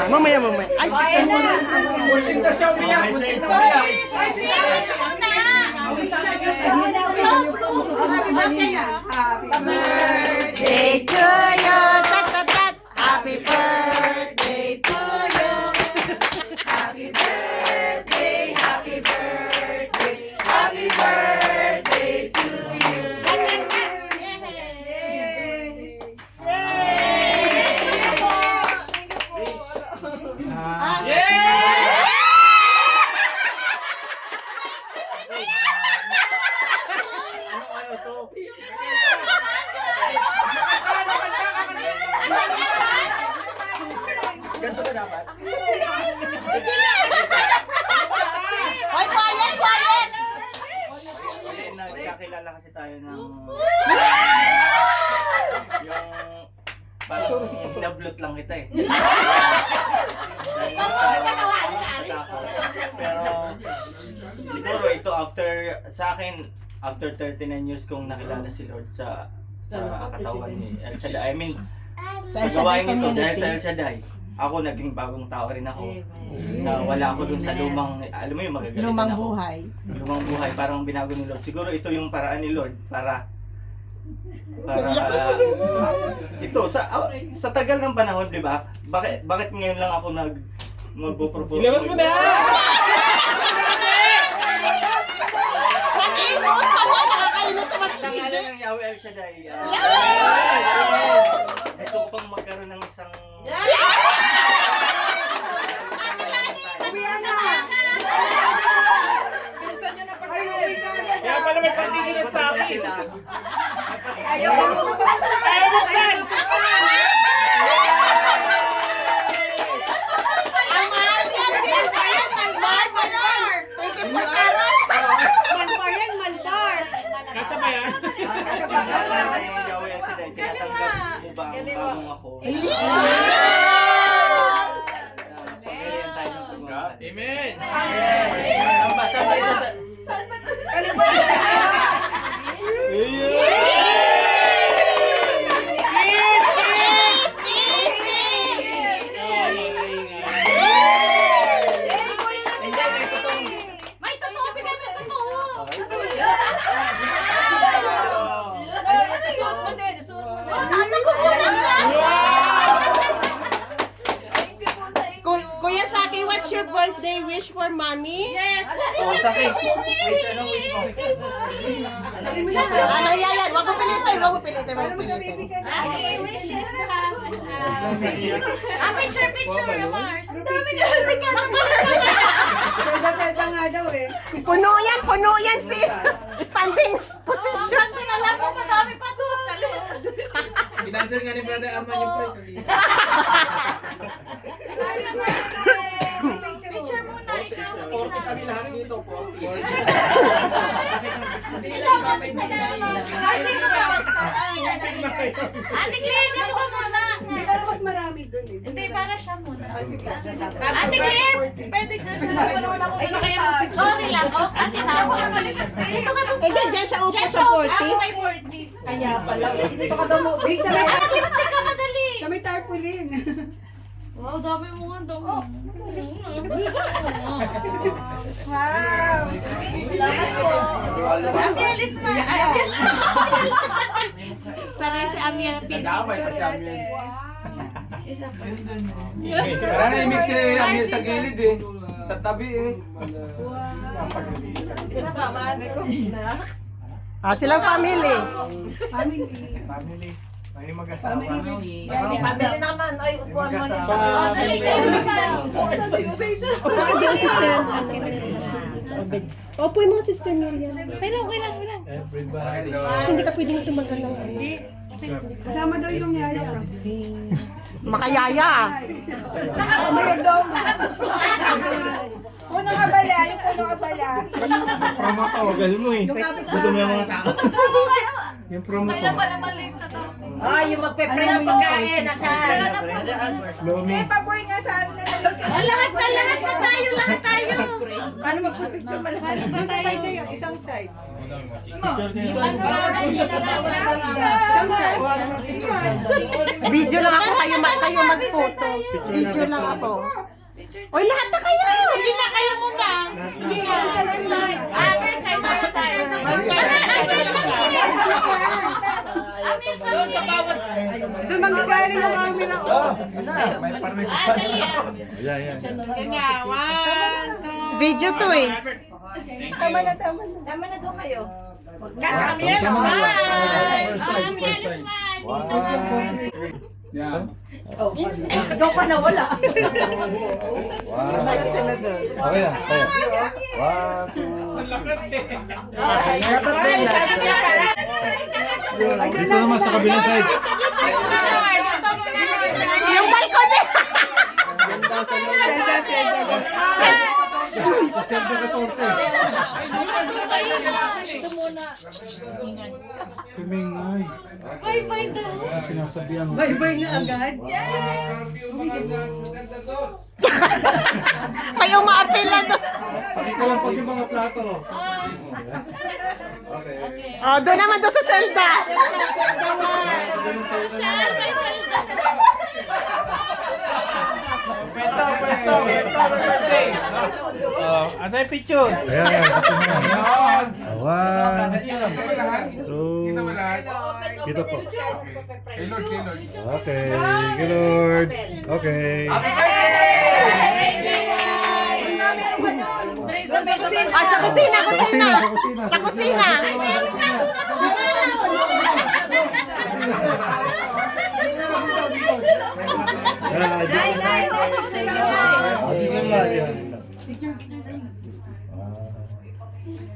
[SPEAKER 2] Mamaya. Ay,
[SPEAKER 5] Muntik na siya umiyak. Muntik na umiyak.
[SPEAKER 2] birthday to you. Tat, tat, tat. Happy birthday to you. Happy birthday, happy birthday, happy birthday to you.
[SPEAKER 4] Ano to? Ganito ba dapat?
[SPEAKER 2] Hoy, quiet!
[SPEAKER 4] Nagkakilala kasi tayo ng yung parang nablot lang kita eh. Pero siguro ito sa akin after 39 years kong nakilala si Lord sa katawan ni El Shaddai. I mean, sa gawain ito dahil sa El Shaddai. Ako naging bagong tao rin ako. Na wala ako dun sa lumang, alam mo yung magagalit
[SPEAKER 2] Lumang
[SPEAKER 4] ako.
[SPEAKER 2] buhay.
[SPEAKER 4] Lumang buhay, parang binago ni Lord. Siguro ito yung paraan ni Lord para ito sa tagal ng panahon, 'di ba? Bakit ngayon lang ako magpo-propose?
[SPEAKER 5] Ilabas mo na!
[SPEAKER 4] Nangalan ng Yahweh El Shaddai. Gusto ko pang magkaroon ng isang
[SPEAKER 5] Kaya pala may partition sa akin.
[SPEAKER 4] Ayaw mo.
[SPEAKER 5] Ayaw mo kan! Kasa ba yan?
[SPEAKER 4] Nangalan ng Yahweh El Shaddai. Tinatanggap mo ba ang bagong ako? Pagayon tayo ng pagmamahal.
[SPEAKER 5] Amen!
[SPEAKER 4] Ang basa tayo sa...
[SPEAKER 1] May totoo, bigay mo totoo.
[SPEAKER 2] Kuya Saki, what's your birthday wish for mommy?
[SPEAKER 1] Yes.
[SPEAKER 4] Oh, sa akin. Wait, anong wish mo?
[SPEAKER 2] Ano yan? Wag mo pilitin.
[SPEAKER 1] Okay, wishes to have picture, Mars. Dami na
[SPEAKER 2] Selda nga daw eh. Puno yan sis. Standing position.
[SPEAKER 1] Alam mo, madami pa doon sa loob.
[SPEAKER 5] Dinancer nga ni Brother Arman yung pre.
[SPEAKER 1] Happy birthday! Picture muna, ikaw.
[SPEAKER 5] 40 kami lahat dito, 40.
[SPEAKER 1] Ikaw, Ate Claire, dito ka muna.
[SPEAKER 2] Hindi para mas marami dun eh.
[SPEAKER 1] Hindi, para siya muna. Ate Claire, pwede dyan siya. Sorry lang, Ate Tawa. Dito ka doon.
[SPEAKER 2] Hindi, dyan siya upo sa 40.
[SPEAKER 1] Kaya pala. Dito ka doon. Lipstick ka madali.
[SPEAKER 2] Sa may tarpaulin.
[SPEAKER 1] Wow, dami mo nga dami.
[SPEAKER 2] Wow.
[SPEAKER 1] Salamat po. Abilis na. Sanay si Amir.
[SPEAKER 5] Nadamay pa si Amir.
[SPEAKER 1] Isa pa.
[SPEAKER 5] Para na-mix si Amir sa gilid eh. Sa tabi eh.
[SPEAKER 1] Isa pa, mani ko.
[SPEAKER 2] Silang family.
[SPEAKER 5] Family. May mag-asawa.
[SPEAKER 9] Pamili naman. Ay, upuan mo niya.
[SPEAKER 1] Dali kayo naman.
[SPEAKER 2] Upo doon, sister. Opo yung mga sister Miriam.
[SPEAKER 1] Kailang.
[SPEAKER 5] Everybody.
[SPEAKER 2] Kasi hindi ka pwedeng tumagal ng ano.
[SPEAKER 3] Kasama daw yung yaya.
[SPEAKER 2] Makayaya.
[SPEAKER 3] Nakamayag daw. Punong abala, yung punong abala.
[SPEAKER 5] Promo ko, gal mo eh.
[SPEAKER 3] Yung kapit
[SPEAKER 5] Gutom yung mga tao. Yung promo ko.
[SPEAKER 9] Ay, yung magpe-pray ng pagkain. Nasaan?
[SPEAKER 5] Lomi.
[SPEAKER 3] Paboy nga sa ano na lang.
[SPEAKER 1] Lahat na tayo.
[SPEAKER 3] Paano magpapicture malaki? Doon sa side na yun, isang side. Isang side.
[SPEAKER 2] Video lang ako, kayo mag-photo. Video lang ako. Oy, lahat na kayo!
[SPEAKER 1] Sige na kayo muna. Sige nga. First side.
[SPEAKER 6] Doon sa bawat
[SPEAKER 3] Doon manggagaling ang kami lang.
[SPEAKER 5] May parang
[SPEAKER 1] Sige nga. 1, 2.
[SPEAKER 2] Video to eh.
[SPEAKER 3] Sama na.
[SPEAKER 1] Sama na doon kayo.
[SPEAKER 5] Amir, Yan.
[SPEAKER 9] Ikaw pa nawala.
[SPEAKER 5] Okay na, kaya. 1, 2. Dito naman sa kabilang side.
[SPEAKER 2] Yung balcony!
[SPEAKER 5] December 14. Tumingay.
[SPEAKER 1] Bye-bye daw.
[SPEAKER 5] Sinasabihan mo.
[SPEAKER 2] Bye-bye na agad. Kayo maapila doon.
[SPEAKER 5] Pati ko lang pag yung mga plato. Okay.
[SPEAKER 2] Oh, doon naman doon sa Zelda.
[SPEAKER 5] Asay picture. Ayan, ito na. 1, 2. Kita po. Okay, good Lord. Okay.
[SPEAKER 2] Sa kusina. Sa kusina.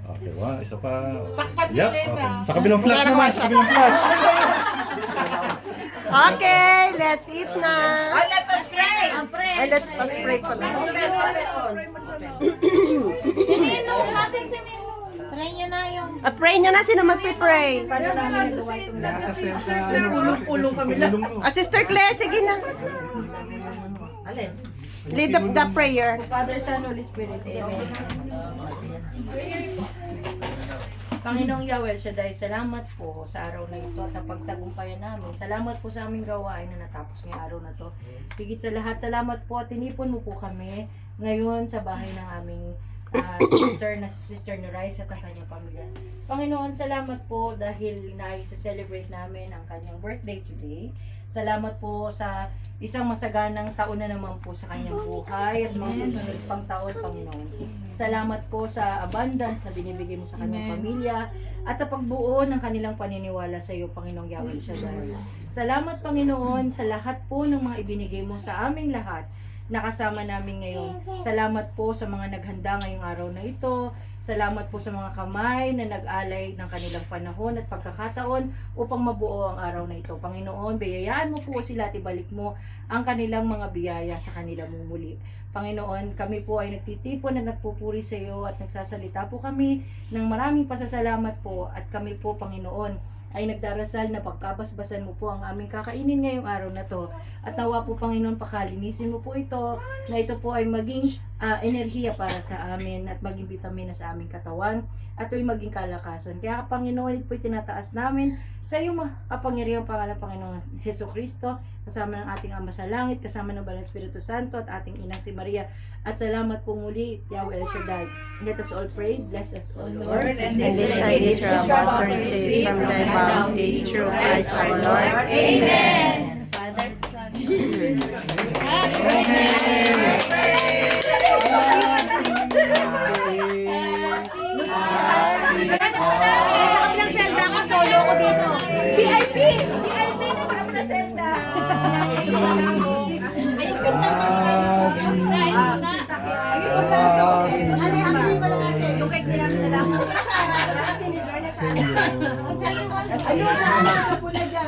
[SPEAKER 5] Okay, isa pa. Yep, okay. Sa kabilang flat naman, sa kabilang flat.
[SPEAKER 2] Okay, let's eat na.
[SPEAKER 9] Let us pray.
[SPEAKER 2] Ay, let's pray pala.
[SPEAKER 1] Sinino? Nasing sinino? Try nyo na yung...
[SPEAKER 2] Pray nyo na, sino magpipray?
[SPEAKER 3] Pulong kami lang.
[SPEAKER 2] Sister Claire, sige na.
[SPEAKER 9] Alin?
[SPEAKER 2] Lead up the prayer.
[SPEAKER 7] Father, Son, Holy Spirit. Amen. Panginoong Yahweh, Shaddai, salamat po sa araw na ito at napagtagumpayan namin. Salamat po sa aming gawain na natapos ngayong araw na to. Higit sa lahat, salamat po at tinipon mo po kami ngayon sa bahay ng aming sister na si Sister Norais at ang kanyang pamilya. Panginoon, salamat po dahil na-celebrate namin ang kanyang birthday today. Salamat po sa isang masaganang taon na naman po sa kanyang buhay at mga susunod pang taon, Panginoon. Salamat po sa abundance na binibigay mo sa kanyang pamilya at sa pagbuo ng kanilang paniniwala sa iyo, Panginoong Yahweh Shaddai. Salamat, Panginoon, sa lahat po ng mga ibinigay mo sa aming lahat na kasama namin ngayon. Salamat po sa mga naghanda ngayong araw na ito. Salamat po sa mga kamay na nag-alay ng kanilang panahon at pagkakataon upang mabuo ang araw na ito. Panginoon, biyayaan mo po sila at ibalik mo ang kanilang mga biyaya sa kanila muli. Panginoon, kami po ay nagtitipon at nagpupuri sa iyo at nagsasalita po kami ng maraming pasasalamat po at kami po, Panginoon, ay nagdarasal na pagkabasbasan mo po ang aming kakainin ngayong araw na to. At nawa po, Panginoon, pakalinisin mo po ito, na ito po ay maging enerhiya para sa amin at maging vitamina sa aming katawan at ito'y maging kalakasan. Kaya, Panginoon, ito po'y tinataas namin sa iyong kapangyarihang pangalan, Panginoon Heso Kristo, kasama ng ating Ama sa Langit, kasama ng Banal Espiritu Santo at ating Inang si Maria. At salamat po muli, Yahweh El Shaddai. Let us all pray. Bless us, O Lord.
[SPEAKER 2] And this time is our master receive from thy bounty through Christ our Lord. Amen. Father, Son,
[SPEAKER 1] Sa kabilang selda ko, solo ko dito.
[SPEAKER 2] VIP! VIP na sa kabilang senda!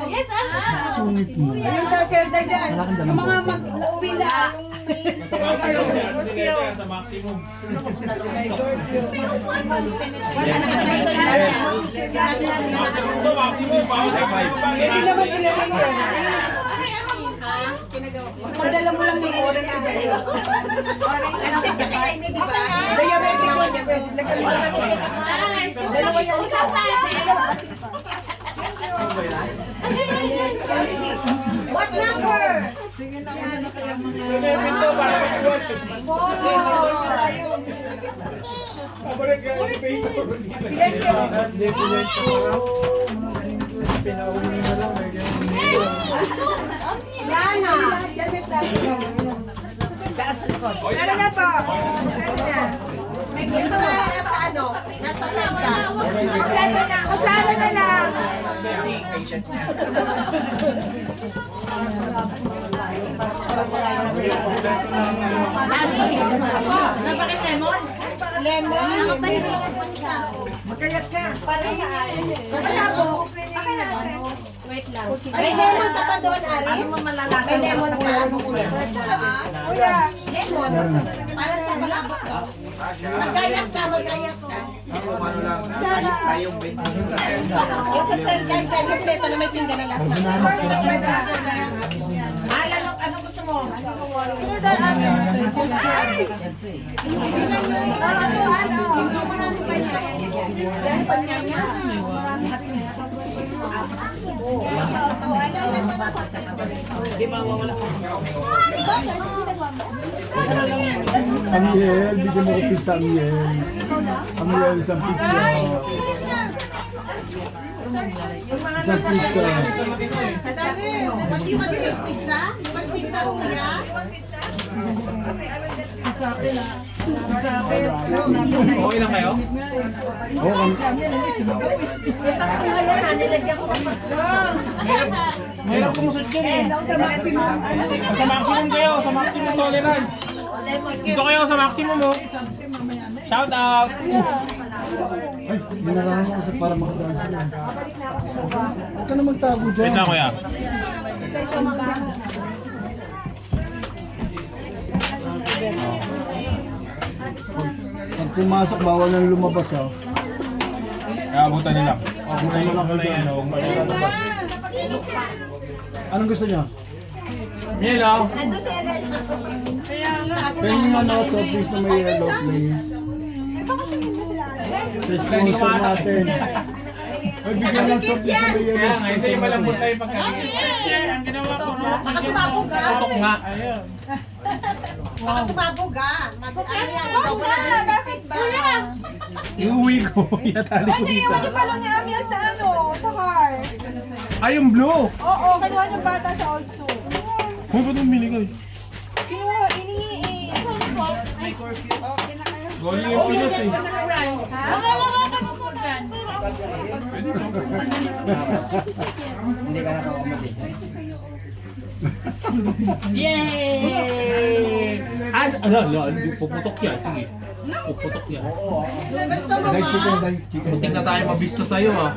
[SPEAKER 1] Yes,
[SPEAKER 5] Sungit mo.
[SPEAKER 3] Ayun sa selda dyan.
[SPEAKER 5] Wala kang dalang
[SPEAKER 3] Yung mga
[SPEAKER 5] bote.
[SPEAKER 3] mag-uwi na.
[SPEAKER 6] Sa maximum.
[SPEAKER 3] Hindi naman sila rin yan. Magdala mo lang ng orange sa iyo. Orange ang set kay Amy, di ba? Diabetic yun, diabetic. Lagyan mo lang siya. Dalawa yan. What number? Yana! Ano na po? Ano na?
[SPEAKER 1] Ito nga nasa ano, nasa selda.
[SPEAKER 3] Kutsara na lang.
[SPEAKER 2] Napakit lemon?
[SPEAKER 1] Lemon.
[SPEAKER 3] Magkayat ka.
[SPEAKER 1] Para saan? Kasi ako,
[SPEAKER 7] Wait lang.
[SPEAKER 1] may lemon ka pa doon, Ari?
[SPEAKER 2] Ano mo malalasan?
[SPEAKER 1] May lemon ka?
[SPEAKER 3] Kuya.
[SPEAKER 1] Lemon. Para sa balabot ko. Magkayat ka, magkayat ka. Yung sa cell guide kayo, kompleto na may pinggan na lahat.
[SPEAKER 2] Ano gusto mo?
[SPEAKER 5] Amiel, bigyan mo ko pizza, Amiel. Amiel, isang pizza. Isang pizza.
[SPEAKER 1] Sa dami. What do you want to eat? Pizza? You want pizza, Kuya?
[SPEAKER 6] Okay lang kayo?
[SPEAKER 5] Oo,
[SPEAKER 6] Meron kumusot dyan eh. Sa maximum kayo, sa maximum tolerance. Dito kayo sa maximum oh. Shout out!
[SPEAKER 5] Ay, binarahan ko kasi para makadaan sila. Huwag ka na magtago dyan.
[SPEAKER 6] Wait lang kuya.
[SPEAKER 5] Pag pumasok, bawal nang lumabas ah.
[SPEAKER 6] Kaya abutan nila. Abutan nila kayo.
[SPEAKER 5] Anong gusto niya?
[SPEAKER 6] Miel oh.
[SPEAKER 1] Ando si Ellen. Kaya nga. Kasi
[SPEAKER 5] Pahingin nga na ako sa please na may yellow, please. Please, sponsor natin. Ay, bigyan ng soft drinks na may
[SPEAKER 6] Kaya
[SPEAKER 5] yellow.
[SPEAKER 6] nga, ito yung malambot tayo pagkakas.
[SPEAKER 3] Ang ginawa ko.
[SPEAKER 1] baka sumabog ka.
[SPEAKER 6] Tutok nga. Ayun.
[SPEAKER 1] Baka sumabog ka. Ano yan? Ikaw ba na-disipit ba?
[SPEAKER 6] Iuwi ko. Iatali ko dito.
[SPEAKER 3] Iwan yung balon ni Amiel sa ano, sa car.
[SPEAKER 6] Ay, yung blue!
[SPEAKER 3] Oo, kinuha ng bata sa old zoo.
[SPEAKER 6] Huwag ba itong binigay?
[SPEAKER 3] Kinuha, iningi eh.
[SPEAKER 6] Galing yung Pinos eh.
[SPEAKER 7] Yay!
[SPEAKER 6] Ano, hindi puputok yan. Sige. Puputok yan.
[SPEAKER 3] Gusto mo
[SPEAKER 5] Diet
[SPEAKER 3] ma?
[SPEAKER 5] chicken, diet chicken.
[SPEAKER 6] Muntik na tayo mabisto sa'yo ah.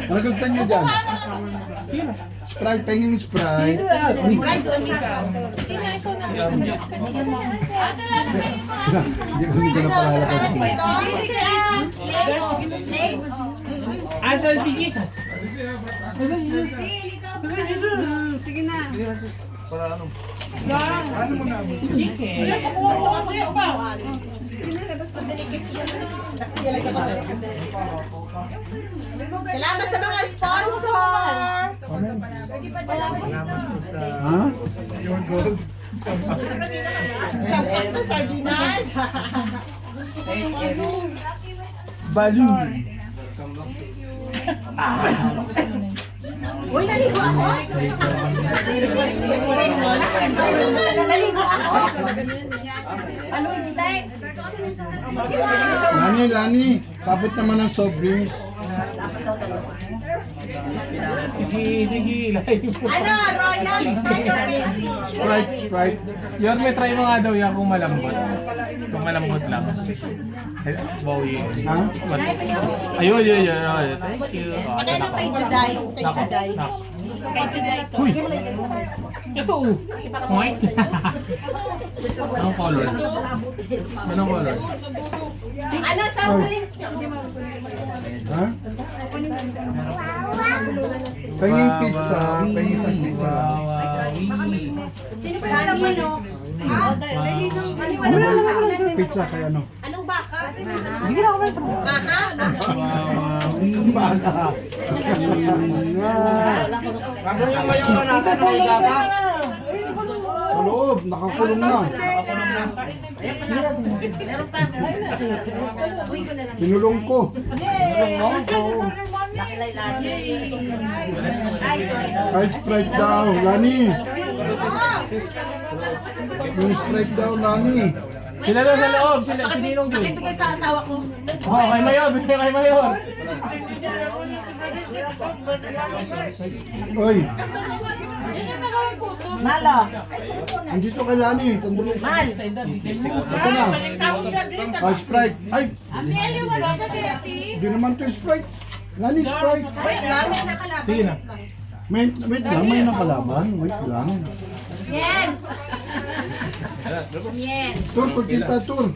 [SPEAKER 5] Ano gusto niyo dyan? Sprite, penging Sprite. Hindi ko na palalakad.
[SPEAKER 6] Asan si Jesus?
[SPEAKER 2] Sige na.
[SPEAKER 6] Chicken.
[SPEAKER 3] Salamat sa mga sponsor!
[SPEAKER 5] Ha?
[SPEAKER 3] Sangkot na sardinas!
[SPEAKER 6] Balloon.
[SPEAKER 1] Uy, naligo ako? Naligo ako? Ano hindi tayo?
[SPEAKER 5] Lani, kapit naman ng soft drinks.
[SPEAKER 6] Sige, live mo.
[SPEAKER 3] Ano? Royal Sprite or Pepsi?
[SPEAKER 5] Sprite.
[SPEAKER 6] Yan, may try mo nga daw yan kung malambot. Kung malambot lang. Wow, yun.
[SPEAKER 5] Ha?
[SPEAKER 6] Ayun. Thank you.
[SPEAKER 3] Magkano kay Juday? Kay Juday? Kay Juday to.
[SPEAKER 6] Uy! Ito oh! White! Anong color? Anong color?
[SPEAKER 3] Ano soft drinks nyo?
[SPEAKER 5] Ha? Penging pizza. Penging isang pizza lang.
[SPEAKER 1] Sino pa yung alam mo, no? Sino pa yung
[SPEAKER 5] Pizza kaya ano?
[SPEAKER 3] Anong baka? Hindi na ako may Aha?
[SPEAKER 5] Baka. Sa loob, nakakulong na. Tinulong ko. Kahit Sprite daw, Lani. Yung Sprite daw, Lani.
[SPEAKER 6] Sila daw sa loob, sininong din.
[SPEAKER 3] Ibigay sa asawa ko.
[SPEAKER 6] Oh, kay Mayor, bigyan kay Mayor.
[SPEAKER 5] Oy,
[SPEAKER 9] Malo.
[SPEAKER 5] andito kay Lani. Sandali.
[SPEAKER 9] Mal.
[SPEAKER 5] Ako na. Ah, Sprite. Ay,
[SPEAKER 3] Amelia, what's spaghetti?
[SPEAKER 5] hindi naman to Sprite. Lani, Sprite.
[SPEAKER 3] Wait lang, may nakalaban.
[SPEAKER 6] Sige na.
[SPEAKER 5] Wait lang, may nakalaban. Wait lang.
[SPEAKER 1] Yan! Yan!
[SPEAKER 5] Tur, pagkita, tur.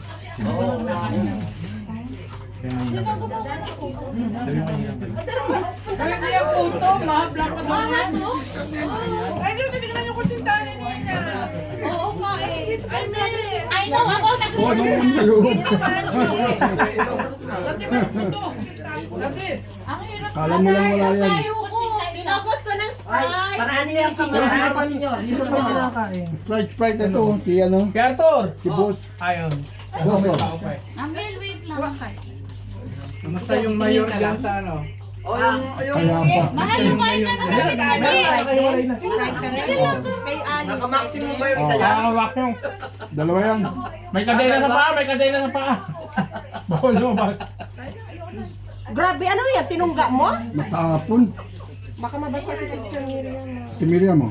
[SPEAKER 3] Ay, di ba tignan yung kutsintana nila? Oo nga eh. Ay, no, ako
[SPEAKER 5] Oh, ano yung sa loob? Kala mo lang wala yan.
[SPEAKER 3] Sinokos ko ng Sprite.
[SPEAKER 9] Paraan niyo yung senyor.
[SPEAKER 5] Sprite, ito. Si ano?
[SPEAKER 6] Kay Arthur!
[SPEAKER 5] Si boss.
[SPEAKER 6] Ayun.
[SPEAKER 5] Boss, oh.
[SPEAKER 1] Amel, wait lang.
[SPEAKER 10] Kamusta yung mayor dyan sa ano?
[SPEAKER 5] Kaya pa.
[SPEAKER 3] Mahal yung kain ka naman sa Sprite.
[SPEAKER 6] Sprite
[SPEAKER 3] ka rin. Kay Alice.
[SPEAKER 10] Naka-maximum ba yung isa
[SPEAKER 6] Oh,
[SPEAKER 10] dyan?
[SPEAKER 6] kakawak yung.
[SPEAKER 5] Dalawa yan.
[SPEAKER 6] May kadena sa paa, may kadena sa paa. Bawal lumabas.
[SPEAKER 3] Grabe, ano yan? Tinungga mo?
[SPEAKER 5] Matapon.
[SPEAKER 3] Baka mabasa si Sister Miriam.
[SPEAKER 5] Si Miriam mo.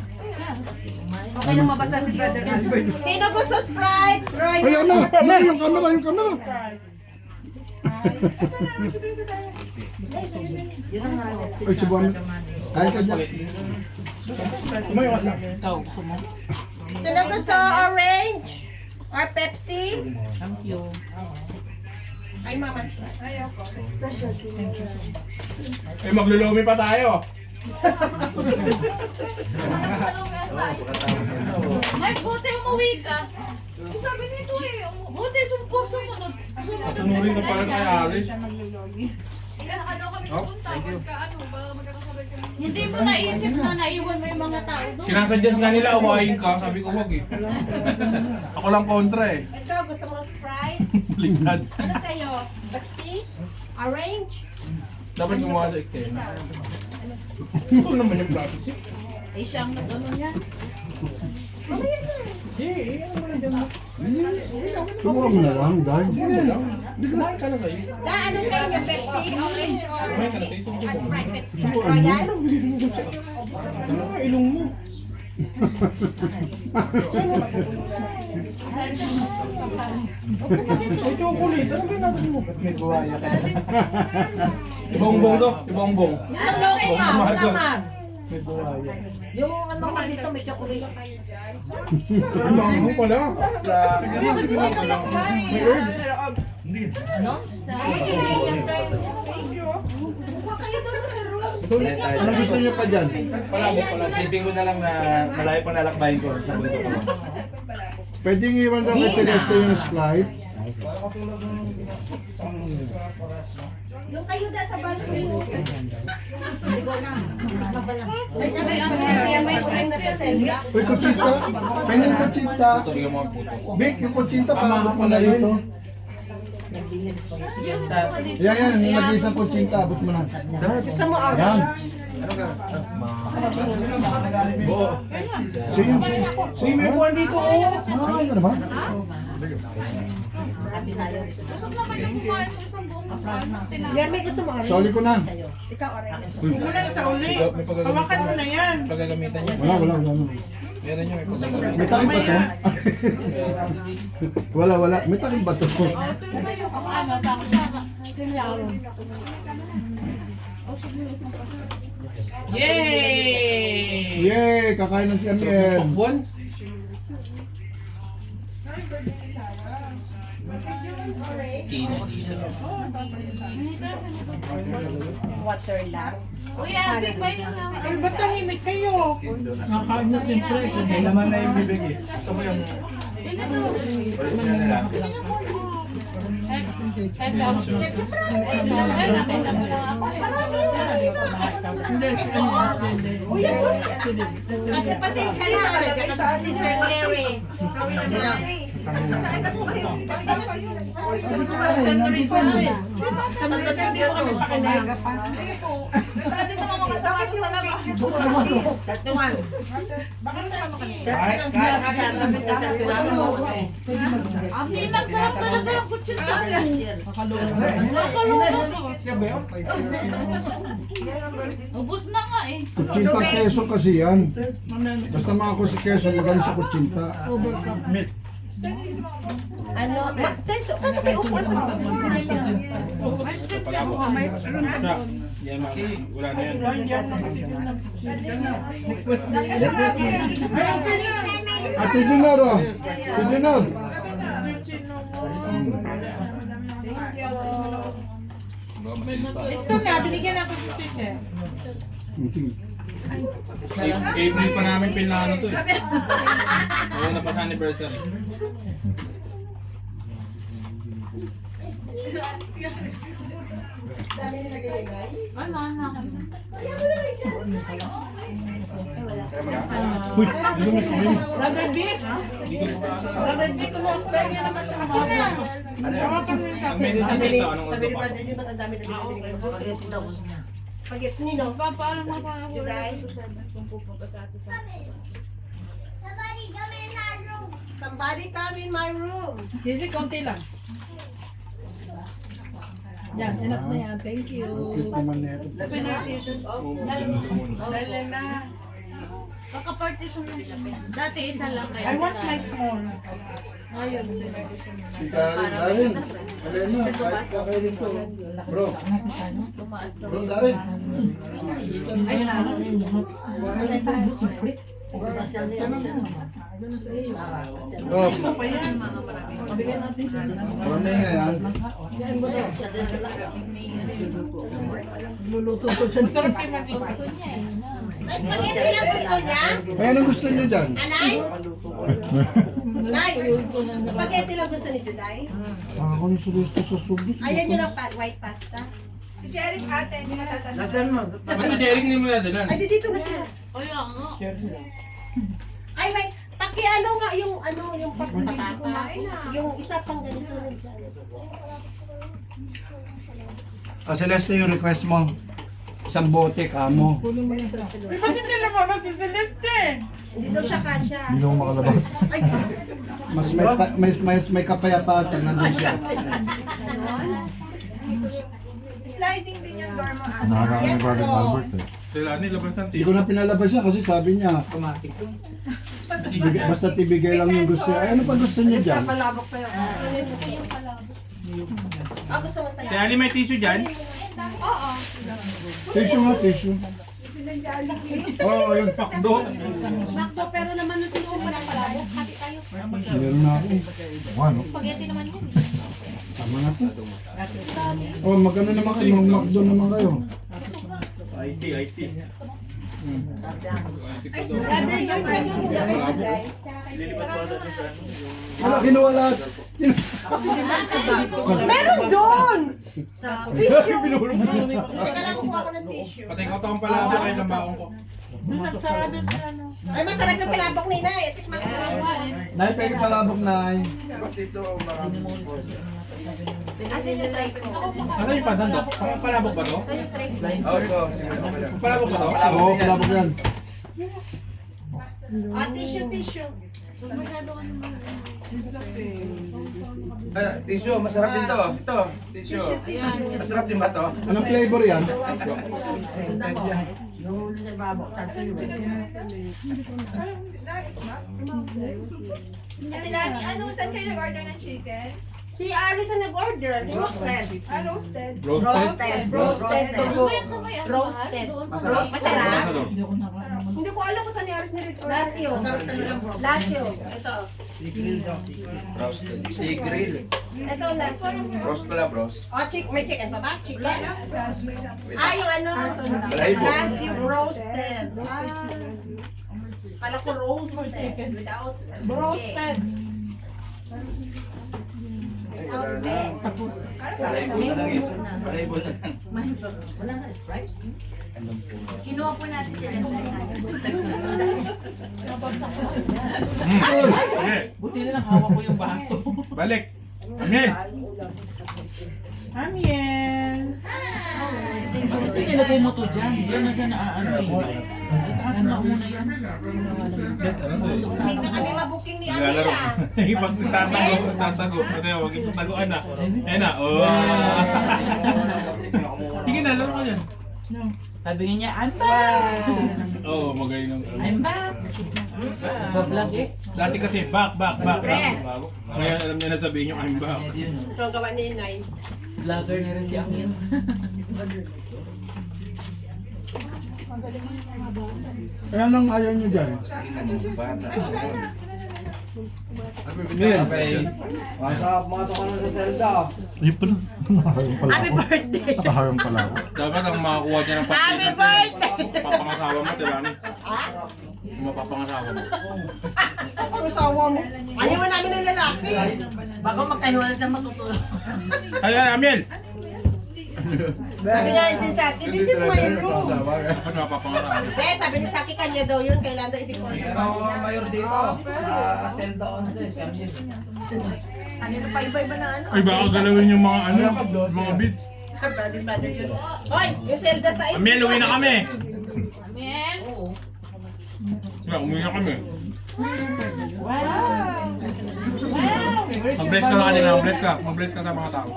[SPEAKER 3] Okay lang mabasa si Brother Edward. Sino gusto Sprite? Roy.
[SPEAKER 5] Ay, ano? Ano yung camera, yung camera. Ay, si Buwan. Kain ka dyan.
[SPEAKER 6] Umayawas lang.
[SPEAKER 3] Sino gusto orange? Or Pepsi?
[SPEAKER 6] Thank you.
[SPEAKER 3] Ay, mama.
[SPEAKER 6] Eh, maglulumi pa tayo.
[SPEAKER 1] Mark, buti umuwi ka. Sabi nito eh, buti sumunod.
[SPEAKER 6] Tumurin na parang kay Alice.
[SPEAKER 1] Hindi mo naisip na naiwan mo yung mga tao doon.
[SPEAKER 6] Sinasuggest nga nila, uwain ka. Sabi ko, wag eh. Ako lang kontra eh.
[SPEAKER 3] Ikaw, gusto mo Sprite?
[SPEAKER 6] Baliktad.
[SPEAKER 3] Ano sa'yo? Pepsi? Orange?
[SPEAKER 6] Dapat gumawa sa eksena. Ito naman yung practice.
[SPEAKER 1] Eh, siya ang nag-ano niya.
[SPEAKER 5] Subukan mo na lang, dahil.
[SPEAKER 3] Da, ano sa inyo? Pepsi, orange, or
[SPEAKER 6] May ka na sa isang
[SPEAKER 3] Sprite? Royal?
[SPEAKER 6] ilong mo. Ay, chocolate. Ano ginagawa mo?
[SPEAKER 5] May buhaya ka.
[SPEAKER 6] Ibongbong to. Ibongbong.
[SPEAKER 9] Ano kaya? Naman.
[SPEAKER 5] May buhaya.
[SPEAKER 9] Yung ano ka dito, may chocolate.
[SPEAKER 6] Ibongbong pala. Sige lang, sige lang. May herbs.
[SPEAKER 1] Kayo doon sa room.
[SPEAKER 5] Ano gusto niyo pa dyan?
[SPEAKER 10] Sipin ko na lang na malayo pang lalakbayin ko sa bundok ko.
[SPEAKER 5] Pwedeng iwan daw kay Celeste yung Sprite.
[SPEAKER 1] Yung ayuda sa balcony. Ay, sabi ang sabi may string na sa selda.
[SPEAKER 5] Uy, kutsita. Pwedeng kutsita.
[SPEAKER 10] Sorry yung mga puto ko.
[SPEAKER 5] Vic, yung kutsita, paabot mo na rito. Yan, yung nag-iisang kutsita, abot mo na.
[SPEAKER 3] Gusto mo ako?
[SPEAKER 5] Yan. Sige.
[SPEAKER 6] Sige, may buwan dito. Oh.
[SPEAKER 5] Ano naman?
[SPEAKER 1] Gusto naman yung kumain mo isang buong kumain.
[SPEAKER 3] Yan, may gusto mo ako?
[SPEAKER 5] Soli ko na.
[SPEAKER 3] Ikaw, Oren.
[SPEAKER 6] Muna sa uli. Hawakan mo na yan.
[SPEAKER 10] Pagagamitan niya.
[SPEAKER 5] Wala.
[SPEAKER 10] Meron niyo may pagagamitan.
[SPEAKER 5] May takip ba to? Wala. May takip ba to?
[SPEAKER 6] Yay!
[SPEAKER 5] Yay! Kakain ng Tiamiel.
[SPEAKER 6] Buwan?
[SPEAKER 3] Water lang.
[SPEAKER 1] Kuya, big bite na lang.
[SPEAKER 6] Ay, ba't tahimik kayo?
[SPEAKER 8] Nakain na siyempre.
[SPEAKER 10] May laman na yung bibig eh. Gusto mo yung... Original na lang.
[SPEAKER 1] Kasi pasensya na. Nagkaka sa Sister Clary. Sorry na na. Hindi lang sarap talaga yung kutsita. Ubus na nga eh.
[SPEAKER 5] Kutsinta keso kasi yan. Basta mga si keso, magaling sa kutsinta.
[SPEAKER 3] Ano? Tenso, kaso may upuan mo.
[SPEAKER 6] Wala na yan.
[SPEAKER 5] Ate Junor, oh. Ate Junor.
[SPEAKER 6] Ito na, binigyan ako si Chiche. April pa namin pinlano to eh. Ayun na pa sa anniversary. Anong ordo pa?
[SPEAKER 3] Spaghetti nino.
[SPEAKER 1] Papaalam mo pa ako.
[SPEAKER 3] Juday. Somebody come in my room.
[SPEAKER 8] Sisi, konti lang. Yan, enough na yan. Thank you.
[SPEAKER 5] Cute naman na ito.
[SPEAKER 6] Dahil na.
[SPEAKER 1] Kaka-partition lang siya. Dati isa lang kaya.
[SPEAKER 6] I want my phone.
[SPEAKER 1] Ayun.
[SPEAKER 5] Si Darin. Elena, kakainin to. Bro. Bro, Darin. Oh, marami nga yan.
[SPEAKER 8] Luluto ko dyan.
[SPEAKER 3] May spaghetti lang gusto niya?
[SPEAKER 5] Ay, anong gusto niyo dyan?
[SPEAKER 3] Anay? Nay, spaghetti lang gusto ni Juday?
[SPEAKER 5] Ako ni Celeste sa subik.
[SPEAKER 3] Ayaw niyo ng white pasta?
[SPEAKER 1] Si Jerry ate, hindi matatanong.
[SPEAKER 6] Ba't si Derek hindi mo nadala?
[SPEAKER 3] Ay, dito na sila.
[SPEAKER 1] Kaya nga.
[SPEAKER 3] Ay, may, pakiano nga yung ano, yung patatas. Yung isa pang ganito na dyan.
[SPEAKER 5] Celeste, yung request mo. Isang bote, kamo.
[SPEAKER 6] Ba't hindi naman si Celeste?
[SPEAKER 3] Hindi daw siya kasya.
[SPEAKER 5] Hindi ako makalabas.
[SPEAKER 3] Ay,
[SPEAKER 5] Mas may kapayapaan pag nandun siya.
[SPEAKER 1] Sliding din yung door mo.
[SPEAKER 5] Nakakami
[SPEAKER 3] Yes
[SPEAKER 5] bagay
[SPEAKER 3] po.
[SPEAKER 5] Albert eh.
[SPEAKER 10] Sila nilabas ng
[SPEAKER 5] Hindi ko na pinalabas siya kasi sabi niya,
[SPEAKER 6] Automatic yun.
[SPEAKER 5] basta tibigay lang yung gusto niya. Ano pa gusto niya dyan?
[SPEAKER 3] Palabok pa yun. Gusto mo pala.
[SPEAKER 10] Si Ali may tissue dyan?
[SPEAKER 5] Tissue nga, tissue.
[SPEAKER 10] Oo, yung pakdo.
[SPEAKER 1] Bakto, pero naman yung tissue mo lang palabok. Hati tayo.
[SPEAKER 5] Meron na ako. Ano?
[SPEAKER 1] Spaghetti naman yan.
[SPEAKER 5] Tama na to. Oh, magkano naman kayo? Mag-McDo naman kayo.
[SPEAKER 4] IT.
[SPEAKER 1] Brother, yung kanya mo
[SPEAKER 4] Lilipat ko agad sa ano.
[SPEAKER 5] Wala, kinuha lahat.
[SPEAKER 3] Meron doon! Tissue!
[SPEAKER 1] Teka lang, kuha ko ng tissue.
[SPEAKER 10] Patay ko to ang pala ako kayo ng baong ko.
[SPEAKER 3] Ay, masarap ng palabok ni Nay. Tikman ko.
[SPEAKER 5] Nay, pwede palabok, Nay.
[SPEAKER 10] Ano yung pandan to? Pang palabok ba to? Pang palabok ba to?
[SPEAKER 5] Oo, palabok yan.
[SPEAKER 3] Tissue.
[SPEAKER 11] Tissue, masarap din to. Ito, tissue. Masarap din ba to?
[SPEAKER 5] Anong flavor yan?
[SPEAKER 3] Ate Lani, saan kayo nag-order ng chicken? Si Alice ang nag-order. Roasted. Roasted.
[SPEAKER 7] Roasted.
[SPEAKER 3] Roasted. Masarap? Hindi ko alam kung saan ni Alice nag-order.
[SPEAKER 7] Lasio. Lasio. Ito.
[SPEAKER 11] Roasted. Si grill.
[SPEAKER 7] Ito, lasio.
[SPEAKER 11] Roast pala, roast.
[SPEAKER 3] May chicken pa ba? Chicken? Yung ano?
[SPEAKER 11] Balahibo.
[SPEAKER 3] Lasio roasted. Kala ko roasted. Without
[SPEAKER 7] Roasted.
[SPEAKER 11] Balahibo na lang ito. Balahibo na lang.
[SPEAKER 7] Wala na, Sprite? Kinuha po natin sila sa
[SPEAKER 6] Buti na lang hawak ko yung baso.
[SPEAKER 10] Balik. Amil.
[SPEAKER 6] Kasi nilagay mo to dyan. Yan na siya na ano eh. Itaas na muna yan.
[SPEAKER 3] Hindi na kami mabuking ni
[SPEAKER 10] Nilalaro.
[SPEAKER 3] Amira.
[SPEAKER 10] Ipag tatago. Ito yung wag ipagtaguan na. Ayan na. Oh. Sige na, laro ka yan.
[SPEAKER 6] Sabi nga niya, I'm back!
[SPEAKER 10] Oo, magaling ng
[SPEAKER 6] I'm back! Bablog eh.
[SPEAKER 10] Dati kasi back. Ngayon alam niya na sabihin yung I'm back.
[SPEAKER 3] Ito ang gawa ni Nay.
[SPEAKER 6] Vlogger na rin si Amir.
[SPEAKER 5] Kaya nang ayaw nyo dyan.
[SPEAKER 11] Masok ka na sa Zelda.
[SPEAKER 5] Ayun pala. Nakaharang pala
[SPEAKER 3] Happy
[SPEAKER 5] ako.
[SPEAKER 3] birthday!
[SPEAKER 5] Nakaharang pala ako.
[SPEAKER 10] Dapat ang makakuha niya ng
[SPEAKER 3] Happy birthday!
[SPEAKER 10] Papangasawa mo, Tilani. Yung mapapangasawa mo.
[SPEAKER 3] Ang asawa mo. Ayaw namin ng lalaki.
[SPEAKER 9] Baka magkahiwala sa matutulog.
[SPEAKER 10] Ayan, Amil!
[SPEAKER 3] Sabi niya si Saki, this is my room.
[SPEAKER 10] Dapat mapapangasawa.
[SPEAKER 3] Sabi ni Saki, kanya daw yun. Kailan daw i-decorate.
[SPEAKER 11] Ikaw ang mayor dito. Sa Zelda on sa Samir.
[SPEAKER 7] Ano na pa iba-iba na ano?
[SPEAKER 10] Ay, baka galawin yung mga ano, mga beats.
[SPEAKER 3] Brother yun. Hoy, yung Zelda sa is.
[SPEAKER 10] Amil, uwi na kami!
[SPEAKER 1] Amen.
[SPEAKER 10] Sila, umuwi na kami. Mag-bless ka sa kanila, mag-bless ka sa mga tao.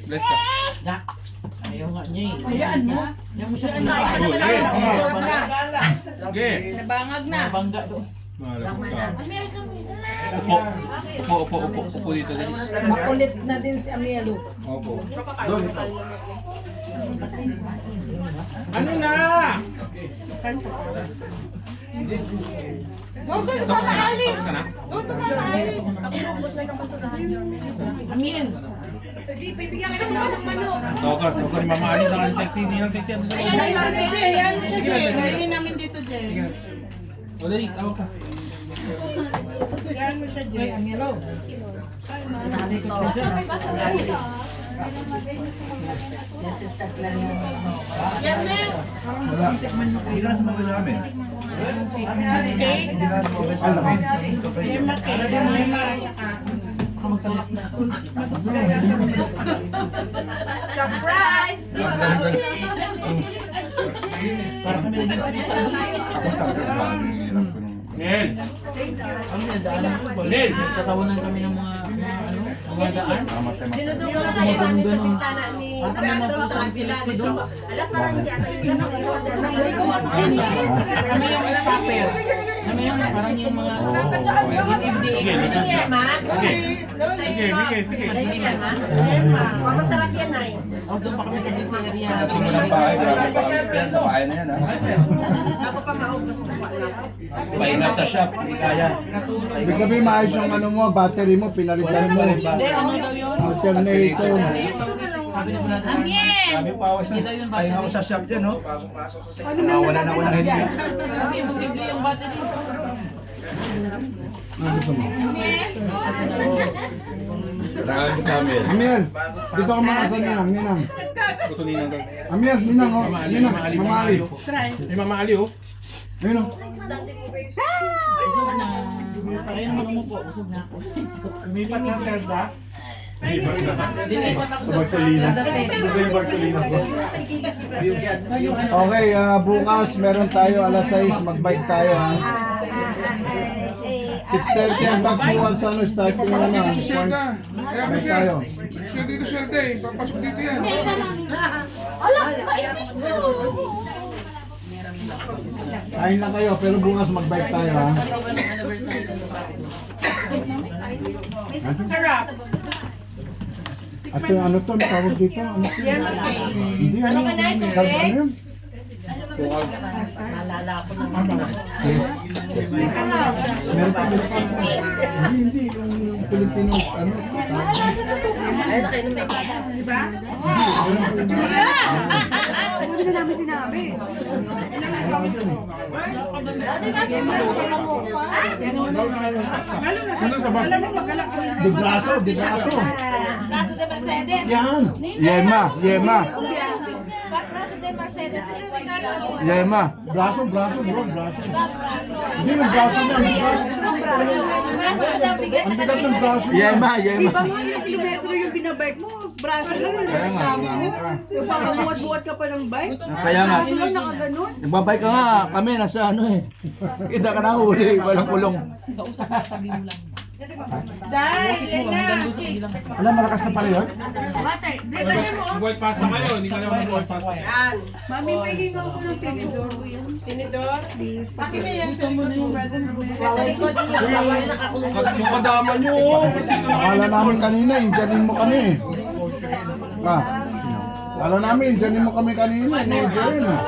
[SPEAKER 10] Bless ka.
[SPEAKER 6] Ayaw nga niya eh. Ayan mo. Ayaw mo siya kinabahan.
[SPEAKER 10] Sige.
[SPEAKER 1] Nabangag na.
[SPEAKER 6] Nabangga doon.
[SPEAKER 10] Upo dito.
[SPEAKER 7] Makulit na din si Amielo.
[SPEAKER 10] Opo.
[SPEAKER 6] Ano na?
[SPEAKER 3] Huwag ka sa maali.
[SPEAKER 10] Ka na?
[SPEAKER 3] Huwag ka sa maali.
[SPEAKER 6] Amin.
[SPEAKER 3] Bibigyan ka naman ng manok.
[SPEAKER 10] Tawag ni Mama Ali sa kanyang text. Hindi lang text yan.
[SPEAKER 3] Ayan, Jay. Hindi namin dito, Jay.
[SPEAKER 10] O, dali, tawag ka.
[SPEAKER 3] Ayan mo siya, Jay.
[SPEAKER 9] Yung sister Claire mo.
[SPEAKER 3] Yan na.
[SPEAKER 11] Hindi ka na sa mga namin.
[SPEAKER 3] Surprise!
[SPEAKER 6] Para kami naging sa
[SPEAKER 10] Nel!
[SPEAKER 6] Ano na, daanan ko ba? Nagtatawanan kami ng mga ano,
[SPEAKER 3] Dinudungan na kayo kami sa bintana ni sa Ando sa kabila nito. Alam parang hindi ata yung ganun order na yun.
[SPEAKER 6] Kami yung stopper. Kami yung parang yung mga...
[SPEAKER 3] Sige, ma. Emma, papasarap yan, Nay.
[SPEAKER 6] Doon pa kami sa Diseria.
[SPEAKER 11] Sa bahay na yan, ha?
[SPEAKER 3] Ako pa maubos na wala.
[SPEAKER 11] Bahay na sa shop, hindi kaya.
[SPEAKER 5] Ibig sabihin, maayos yung ano mo, battery mo, pinalitan mo. Alternator.
[SPEAKER 11] Kami pawas na. Ay, ako sa shop dyan, no? Wala na hindi.
[SPEAKER 6] Kasi imposible yung battery.
[SPEAKER 5] Ano gusto mo?
[SPEAKER 11] Kailangan kami.
[SPEAKER 5] Amiel, dito ka mga sa Ninang, Ninang. Amiel, Ninang, oh. Ninang, mamali.
[SPEAKER 6] May mamali oh.
[SPEAKER 5] Ayun, oh.
[SPEAKER 6] Busog na. Ayun naman mo po. Busog na ako. Lumipat na Zelda. Dilipat ako
[SPEAKER 5] Sa Bartolina. Okay, bukas meron tayo alas 6, mag-bike tayo, ha. 6:30 ang tagpuan sa ano, starting na na. Bike tayo.
[SPEAKER 10] Siya dito, Shelde. Papasok dito yan.
[SPEAKER 5] Kain lang kayo, pero bukas mag-bike tayo, ha.
[SPEAKER 3] Sarap.
[SPEAKER 5] At yung ano to, tawag dito? Ano to? Hindi, ano? Ano yun? Meron pa. Hindi. Yung Pilipino, ano?
[SPEAKER 3] Diba? Hindi na namin sinabi. Alam mo, magkalak ko yung
[SPEAKER 5] Di braso, di braso.
[SPEAKER 1] Braso de Mercedes.
[SPEAKER 5] Yan.
[SPEAKER 11] Yema.
[SPEAKER 1] Braso de Mercedes.
[SPEAKER 11] Yema.
[SPEAKER 5] Braso, braso, bro, braso. Hindi, yung braso niya, yung braso.
[SPEAKER 1] Braso de bigat.
[SPEAKER 5] Ang bigat ng braso niya.
[SPEAKER 11] Yema.
[SPEAKER 3] Di ba mga ilang kilometro yung binabike mo? Braso lang yung yung pakabuhat-buhat ka pa ng bike?
[SPEAKER 11] Kaya nga.
[SPEAKER 3] Braso lang nakaganon?
[SPEAKER 11] Nagbabay ka nga. Kami nasa ano eh. Kita ka na huli. Walang kulong.
[SPEAKER 3] Dahil, yan na.
[SPEAKER 5] Alam, malakas na pala yun?
[SPEAKER 3] Water, driver mo.
[SPEAKER 6] White pasta kayo. Hindi ka naman white pasta.
[SPEAKER 3] Yan. Mami, may hingaw ko ng tinidor. Tinidor? Paki na yan sa likod mo, brother. Sa likod mo.
[SPEAKER 6] Kadama nyo oh.
[SPEAKER 5] Akala namin kanina, indyanin mo kami. Akala namin, indyanin mo kami kanina. Indyanin mo.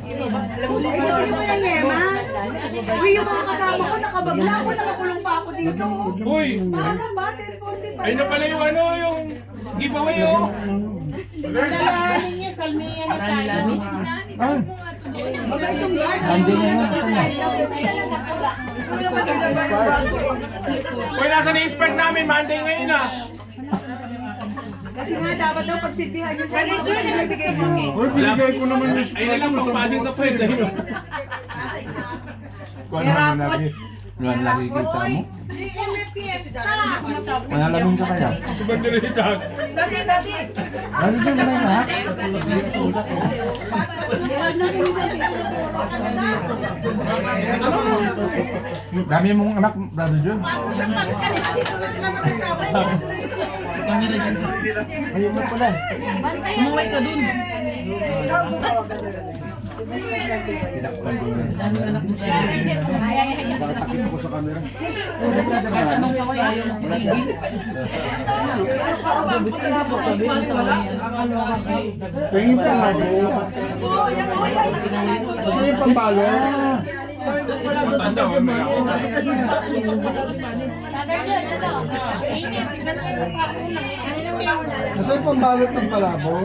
[SPEAKER 3] Ay, kasi mo yan, Lema. Uy, yung mga kasama ko, nakabagla ako, nakakulong pa ako dito.
[SPEAKER 6] Uy.
[SPEAKER 3] Paano ba? 10:45.
[SPEAKER 6] Ayun na pala yung ano, yung giveaway oh.
[SPEAKER 3] Alalahanin niya, salmiyan na tayo.
[SPEAKER 5] Ah,
[SPEAKER 3] Mabait yung guard.
[SPEAKER 5] andun na nga.
[SPEAKER 6] Uy, nasa na-expert namin. Monday ngayon ah.
[SPEAKER 3] Kasi nga, dapat daw pagsilbihan yung guard. Ito yung nabigay mo.
[SPEAKER 5] Uy, binigay ko naman yung
[SPEAKER 6] Ayun na lang pang padding sa pwede. Ayun.
[SPEAKER 11] Kung ano naman lagi. Luan lagi kita mo.
[SPEAKER 3] Di MFPS.
[SPEAKER 11] Manalamin ka kaya.
[SPEAKER 6] Ibang dilihan.
[SPEAKER 5] Ano dyan naman ha?
[SPEAKER 11] Dami mong anak, brother John.
[SPEAKER 3] Dito na sila mag-asawa.
[SPEAKER 11] Ayun na pala.
[SPEAKER 6] Umuwi ka dun.
[SPEAKER 5] Tinakpan ko na. Bakit takip ko sa camera? Tingin sa labo. Kasi yung pambalo. Kasi yung pambalot ng palabo.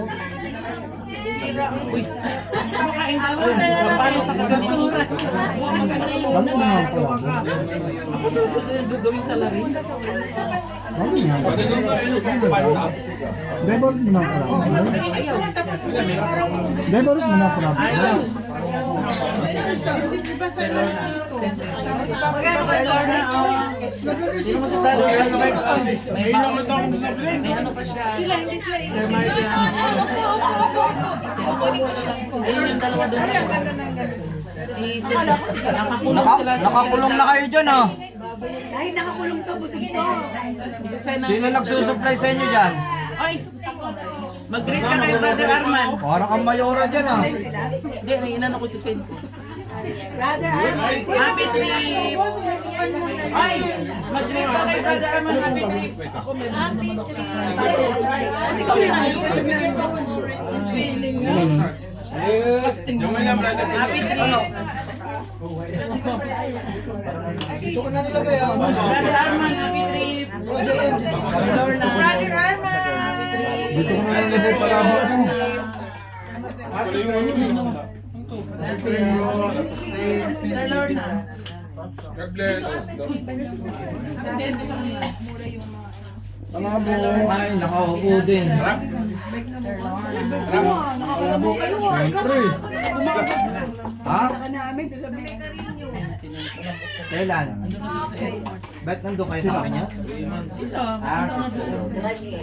[SPEAKER 5] Dami na ang palabo. Dami na. Deborah mo na ang palabo. Deborah mo na ang palabo.
[SPEAKER 6] Ayun lang ito akong sabi.
[SPEAKER 11] Nakakulong na kayo dyan ah.
[SPEAKER 3] Ay, nakakulong ka, busog to.
[SPEAKER 11] Sino nagsusupply sa inyo dyan?
[SPEAKER 3] Mag-greet ka kay Brother Arman.
[SPEAKER 11] Parang kang mayora dyan ah.
[SPEAKER 3] Hindi, may inano ko si Sen. Brother Arman, happy trip! Ay, mag-greet ka kay Brother Arman, happy trip! Ako may happy
[SPEAKER 6] Yung may lang, brother.
[SPEAKER 3] Happy trip!
[SPEAKER 8] Dito ko na nilagay ah.
[SPEAKER 3] Brother Arman, happy trip! Brother Arman!
[SPEAKER 5] Dito ko na nilagay palabo ko.
[SPEAKER 6] Wala yung ano.
[SPEAKER 3] Sa Lorna.
[SPEAKER 6] God bless.
[SPEAKER 5] Palabo.
[SPEAKER 11] Ay, nakaupo din.
[SPEAKER 5] Palabo. Siyempre.
[SPEAKER 11] Ha? Kailan? Ba't nandun kayo sa akin yan?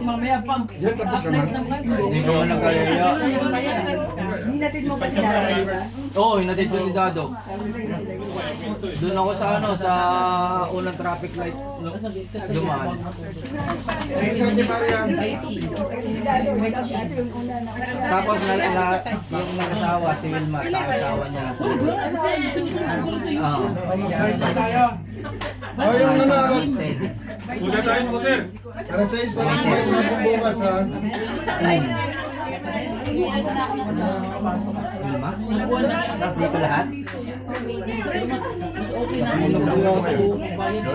[SPEAKER 3] Mamaya pa.
[SPEAKER 5] Diyan tapos naman.
[SPEAKER 11] Hindi ko nag-alaya.
[SPEAKER 3] Hinatid mo pa si Dara, di ba?
[SPEAKER 11] Oo, hinatid ko ni Dado. Doon ako sa ano, sa unang traffic light. Dumaan. Tapos yung nag-asawa, si Wilma, asawa niya. Oo.
[SPEAKER 5] Oh, yung ano.
[SPEAKER 6] Kuda tayo, scooter.
[SPEAKER 5] Para sa isa lang kayo na bukas ha.
[SPEAKER 11] Wilma? Hindi ko lahat?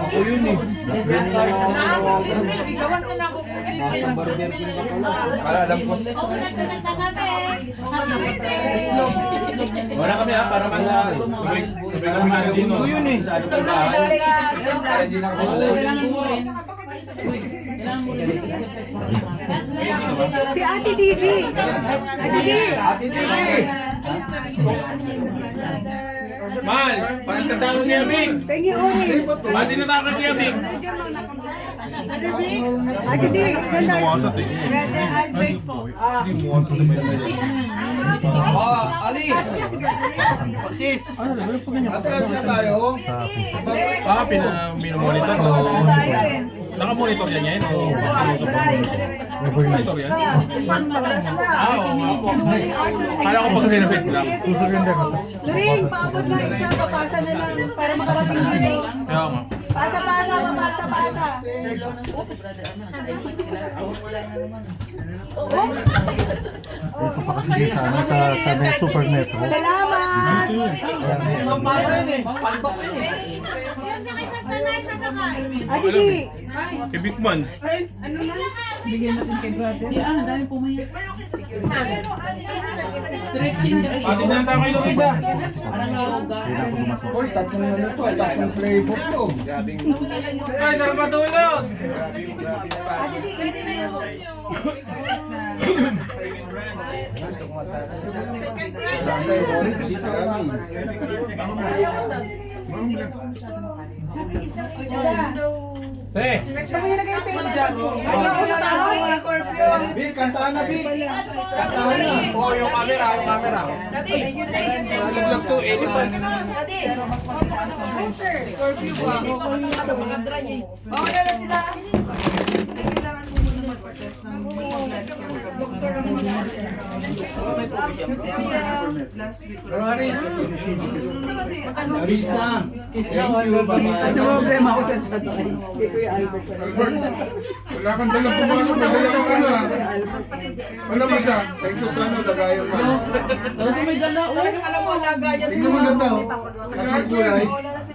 [SPEAKER 11] Ako yun eh.
[SPEAKER 3] Gawan ka na ako.
[SPEAKER 11] Nasa Burger King ka pala.
[SPEAKER 6] Para alam ko. Wala kami ha, para man
[SPEAKER 11] Ako yun eh. Sa ano ka bahay?
[SPEAKER 3] Si Ate Didi. Ate Didi.
[SPEAKER 11] Ate Didi.
[SPEAKER 6] Mal, parang tatalo si Abing.
[SPEAKER 3] Pengi Ori.
[SPEAKER 6] Mati natakot si Abing.
[SPEAKER 3] Ate Didi. Sandal.
[SPEAKER 7] Brother Albert po.
[SPEAKER 11] Oh, Ali. Sis.
[SPEAKER 5] Ate, ano na tayo?
[SPEAKER 6] Baka minumonitor. Naka-monitor yan yan? O monitor yan? Oo, kala ko pag renovate lang.
[SPEAKER 5] Susurinder ka.
[SPEAKER 3] Luring, paabot na isa. Papasa na lang. Para makarating dito.
[SPEAKER 6] Kaya nga.
[SPEAKER 3] Pasa-pasa. Pasa-pasa.
[SPEAKER 5] Dito pa kasi dito sa may Super Metro.
[SPEAKER 3] Salamat.
[SPEAKER 11] Pasa yun eh. Pantok yun eh.
[SPEAKER 3] Ate Didi.
[SPEAKER 6] Kay Bigman. Ate na tayo kayo isa.
[SPEAKER 5] Uy, tatlong ano to, tatlong playbook to.
[SPEAKER 6] Ay, sarap matulog! Hey!
[SPEAKER 3] Sabi nila kayo payment. Ayaw na tayo. Scorpio.
[SPEAKER 5] Big, kantaan na, Big. Kantaan na.
[SPEAKER 6] Oh, yung camera.
[SPEAKER 3] Thank you.
[SPEAKER 6] Vlog to, elephant.
[SPEAKER 3] Scorpio pa. Okay na sila. Kailangan mo muna mag-protest ng doktor ang mga last week.
[SPEAKER 11] Risa.
[SPEAKER 3] Problema ako sa tatay. Kuya Albert.
[SPEAKER 10] Wala kang dalang kumano, madala kang ano ha. Wala ba siya?
[SPEAKER 5] Thank you sa ano, lagayan mo.
[SPEAKER 3] Talagang alam mo, lagayan
[SPEAKER 5] Tingnan mo ganda, oh. Tatlong kulay.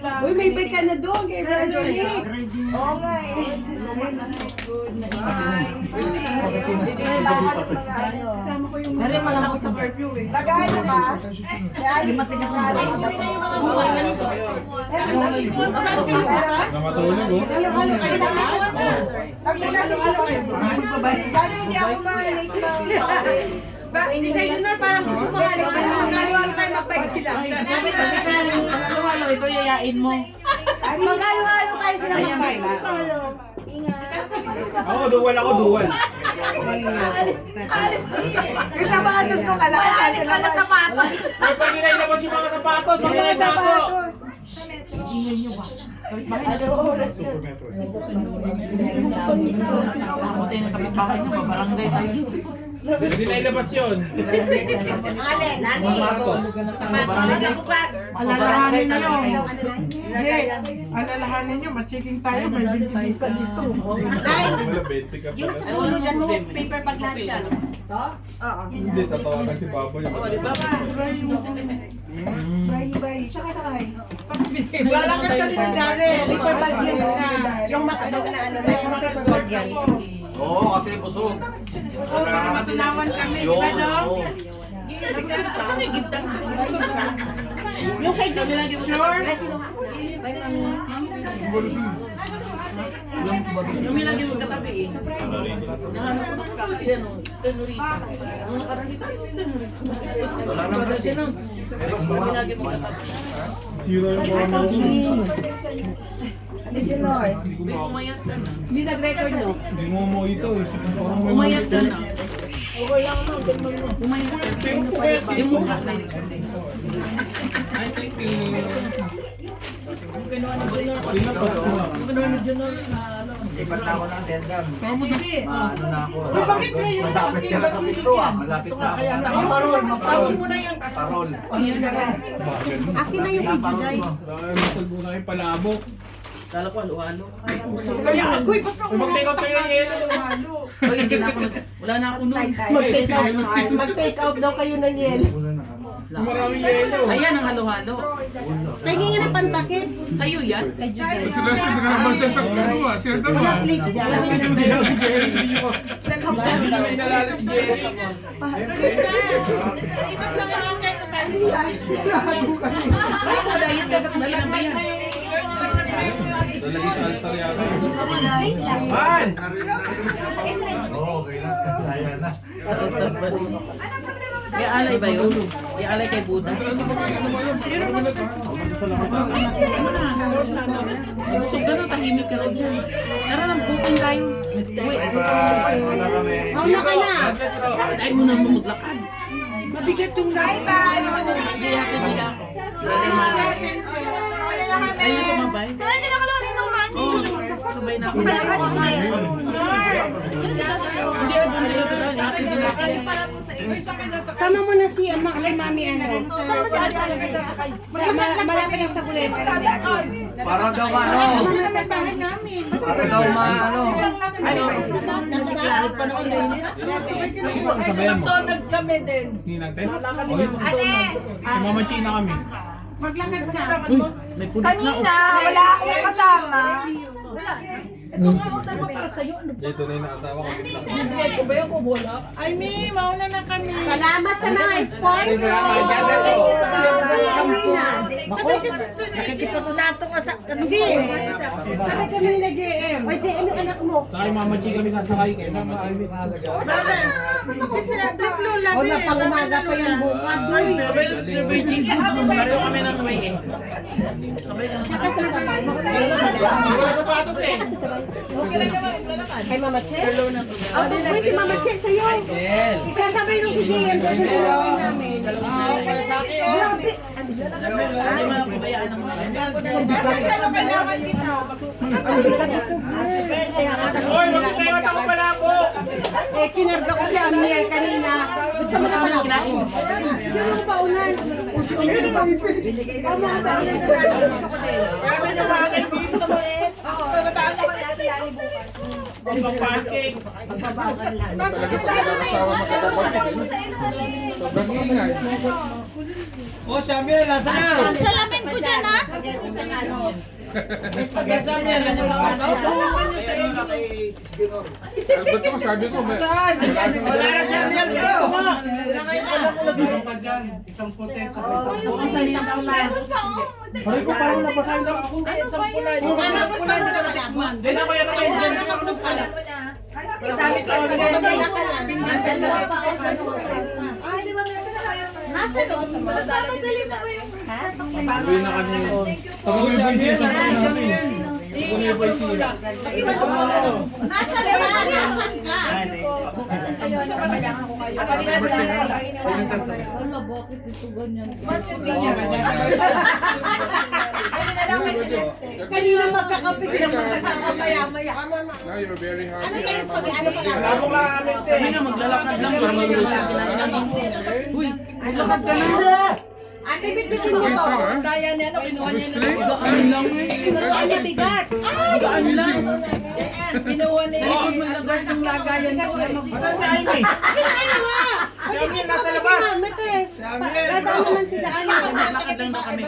[SPEAKER 3] Uy, may bike ka na doon kay Brother Nick. Oo nga eh. Kasama ko yung mga malakot sa curfew eh. Lagayan na ba? Hindi matigas na ba? Hindi na yung mga buhay.
[SPEAKER 6] Namatulog oh.
[SPEAKER 3] Ano kayo na sa pag may nasa siya sana hindi ako ma-late na. Di kayo na parang gusto mo magkano tayo magpag sila. Ito yayain mo. Magkano tayo sila magpag.
[SPEAKER 6] Ako, duwal.
[SPEAKER 3] Yung sapatos ko kalakal. Wala sapatos.
[SPEAKER 6] Ay, pag nilabas yung mga sapatos,
[SPEAKER 3] Mga sapatos.
[SPEAKER 5] Super Metro.
[SPEAKER 9] Buti na kapitbahay mo, barangay tayo.
[SPEAKER 6] Hindi na ilabas yun.
[SPEAKER 1] Alin?
[SPEAKER 9] Barangay ko pa.
[SPEAKER 3] Alalahanin nyo. Jay, alalahanin nyo, machiking tayo, may bibisa dito.
[SPEAKER 1] Yung sa dulo dyan mo, paper bag lahat siya.
[SPEAKER 3] Oo.
[SPEAKER 10] Hindi, tatawagan si Papa yung
[SPEAKER 3] Sakay. Lalakad kami ni Darren. Paper bag yun na.
[SPEAKER 1] Yung makasok na ano, may paper bag yan.
[SPEAKER 11] Oo, kasi busog.
[SPEAKER 3] Oo, para matunawan kami, di ba no?
[SPEAKER 9] Saan yung gift ang
[SPEAKER 1] Yung kay John,
[SPEAKER 3] Sure?
[SPEAKER 9] Lumilagay mo katabi eh. Nahanap ko sa si ano, Sister Norisa. Nung nakarang isa, Sister Norisa.
[SPEAKER 11] Wala naman siya nun.
[SPEAKER 9] Lumilagay mo katabi.
[SPEAKER 5] Zero yung mga
[SPEAKER 9] May umayat ka na.
[SPEAKER 3] Hindi nag-record no?
[SPEAKER 5] Hindi mo mo ito eh. Parang may
[SPEAKER 9] Umayat ka na. Umayat ka na. Yung mukha na yun kasi.
[SPEAKER 6] Ay, thank you.
[SPEAKER 11] Lipat na ako ng sendam. Maano na ako.
[SPEAKER 3] Uy, bakit ngayon na kasi ba't hindi ka?
[SPEAKER 11] Malapit na ako.
[SPEAKER 3] Parol mo na yan kasi.
[SPEAKER 11] Parol.
[SPEAKER 1] akin na yung Jay.
[SPEAKER 6] Masal muna yung palabok.
[SPEAKER 11] Kala ko halo-halo.
[SPEAKER 3] Kaya agoy, ba't ako
[SPEAKER 6] Mag-take out kayo ng yelo.
[SPEAKER 9] Oy, hindi na ako. Wala na ako nun.
[SPEAKER 3] Mag-take out daw kayo ng yelo.
[SPEAKER 6] Maraming yelo.
[SPEAKER 9] Ayan ang halo-halo.
[SPEAKER 1] Pahingin nga ng pantakip.
[SPEAKER 9] Sa'yo yan?
[SPEAKER 10] Sila siya, hindi ka naman siya sa ulo ah. Siya daw ah.
[SPEAKER 1] Plate dyan.
[SPEAKER 6] May nalala si Jerry.
[SPEAKER 3] Ito lang ang kayo kaliya.
[SPEAKER 9] Ay, madayit ka ba't hindi na yan?
[SPEAKER 6] Nalagay sa altar yata. Man!
[SPEAKER 9] Iaalay ba yun? Iaalay kay Buddha? Busog ka na, tahimik ka na dyan. Tara lang, booking tayo. Uy,
[SPEAKER 1] Mauna ka na.
[SPEAKER 9] ay mo nang maglakad.
[SPEAKER 3] Mabigat yung bye-bye.
[SPEAKER 9] Hindi natin nila ako. Ay, sumabay.
[SPEAKER 1] Sabay ka na kalawin ng money.
[SPEAKER 9] Oo, sabay na ako. Hindi, doon sila pala. Natin din ako.
[SPEAKER 1] Sama mo na si kay Mami ano. Sama si Ate malapit lang sa kulit.
[SPEAKER 11] Para daw ano.
[SPEAKER 1] Sama sa bahay namin.
[SPEAKER 11] Para daw ano.
[SPEAKER 7] Naglarit pa naman yun.
[SPEAKER 6] Sabayan mo.
[SPEAKER 7] McDonald kami din.
[SPEAKER 6] Hindi natin. Sa Mama China kami.
[SPEAKER 3] Maglakad ka.
[SPEAKER 9] Uy, may pulit na.
[SPEAKER 3] Kanina, wala akong kasama.
[SPEAKER 7] Ito nga ako tanong para sa'yo. Ano ba?
[SPEAKER 6] Ito na yung nakatawa ko.
[SPEAKER 7] Ko ba yung kubola?
[SPEAKER 3] Ay, Mi, mauna na kami.
[SPEAKER 1] Salamat sa mga sponsor. Kawina.
[SPEAKER 3] Sabay ka, sister.
[SPEAKER 9] Nakikipatunato ka sa...
[SPEAKER 1] Hindi. Sabay kami nila JM. Oy, JM yung anak mo.
[SPEAKER 6] Sa kay Mama Chi kami sasakay. Kaya Mama Chi.
[SPEAKER 3] Please, Lola.
[SPEAKER 1] O na pang umaga pa yan bukas. Uy.
[SPEAKER 9] Sabay lang si Virgin. Pareho kami ng way eh. Sabay lang.
[SPEAKER 1] Kasasabay mo.
[SPEAKER 6] Wala sapatos eh.
[SPEAKER 1] Kay Mama Che? O, tukoy si Mama Che sa'yo. Isasabay nung si JM. Dahil yung dalawin namin. Grabe.
[SPEAKER 9] Hindi mo lang pabayaan ng mga.
[SPEAKER 3] Nasaan ka na kailangan kita?
[SPEAKER 1] Ang bigat ito. Kaya nga
[SPEAKER 6] Hoy, magkakayot ako palabok.
[SPEAKER 1] eh, kinarga ko si Amiel kanina. Gusto mo na pala ako. Hindi mo paunan. Uso ang mga paunan na lang. Gusto ko din.
[SPEAKER 6] Kaya sa bagay dito.
[SPEAKER 1] Gusto mo rin? Oo. Mataan ako ni Ate Lali bukas.
[SPEAKER 6] Ang pancake.
[SPEAKER 10] Sobrang ingay.
[SPEAKER 11] Oh, Samuel, nasa na?
[SPEAKER 1] Ang salamin ko dyan, ha?
[SPEAKER 11] Samuel, nasa sa kwarto?
[SPEAKER 10] Albert ko, sabi ko.
[SPEAKER 11] Wala na Samuel, bro.
[SPEAKER 5] Sabi ko parang nabasahin daw ako.
[SPEAKER 1] Mama, gusto mo na pala.
[SPEAKER 6] Hindi na ko yan ako.
[SPEAKER 1] Wala ka bukas. Magdala ka lang. Nasa doon sa mga. Madali mo ba yung
[SPEAKER 10] Uwi na kami.
[SPEAKER 5] Tapos yung voice niya sa kanya namin.
[SPEAKER 1] Nasaan ka? Nasaan ka?
[SPEAKER 7] Wala, bakit ito ganyan?
[SPEAKER 3] Kanina magkakape sila magkasama maya-maya.
[SPEAKER 10] Now you're very happy.
[SPEAKER 3] Ano sa'yo, spaghetti? Ano pa lang?
[SPEAKER 6] Labong lang kami.
[SPEAKER 9] Kami nga maglalakad lang para
[SPEAKER 6] Uy, lakad ka na.
[SPEAKER 3] Ate, bitbitin mo to.
[SPEAKER 9] Kaya niya, no? Kinuha niya na.
[SPEAKER 10] Gaan lang eh.
[SPEAKER 3] Kinuha niya bigat.
[SPEAKER 9] Gaan lang. Kinuha niya. Likod mo lang ng lagayan ko.
[SPEAKER 6] Matan si Amy?
[SPEAKER 3] Ano nga? Pwede
[SPEAKER 6] Sabi
[SPEAKER 3] kayo
[SPEAKER 6] nasa
[SPEAKER 3] sa
[SPEAKER 6] labas.
[SPEAKER 3] mami, te. Dadaan naman si sa ano.
[SPEAKER 9] Lakad lang na kami.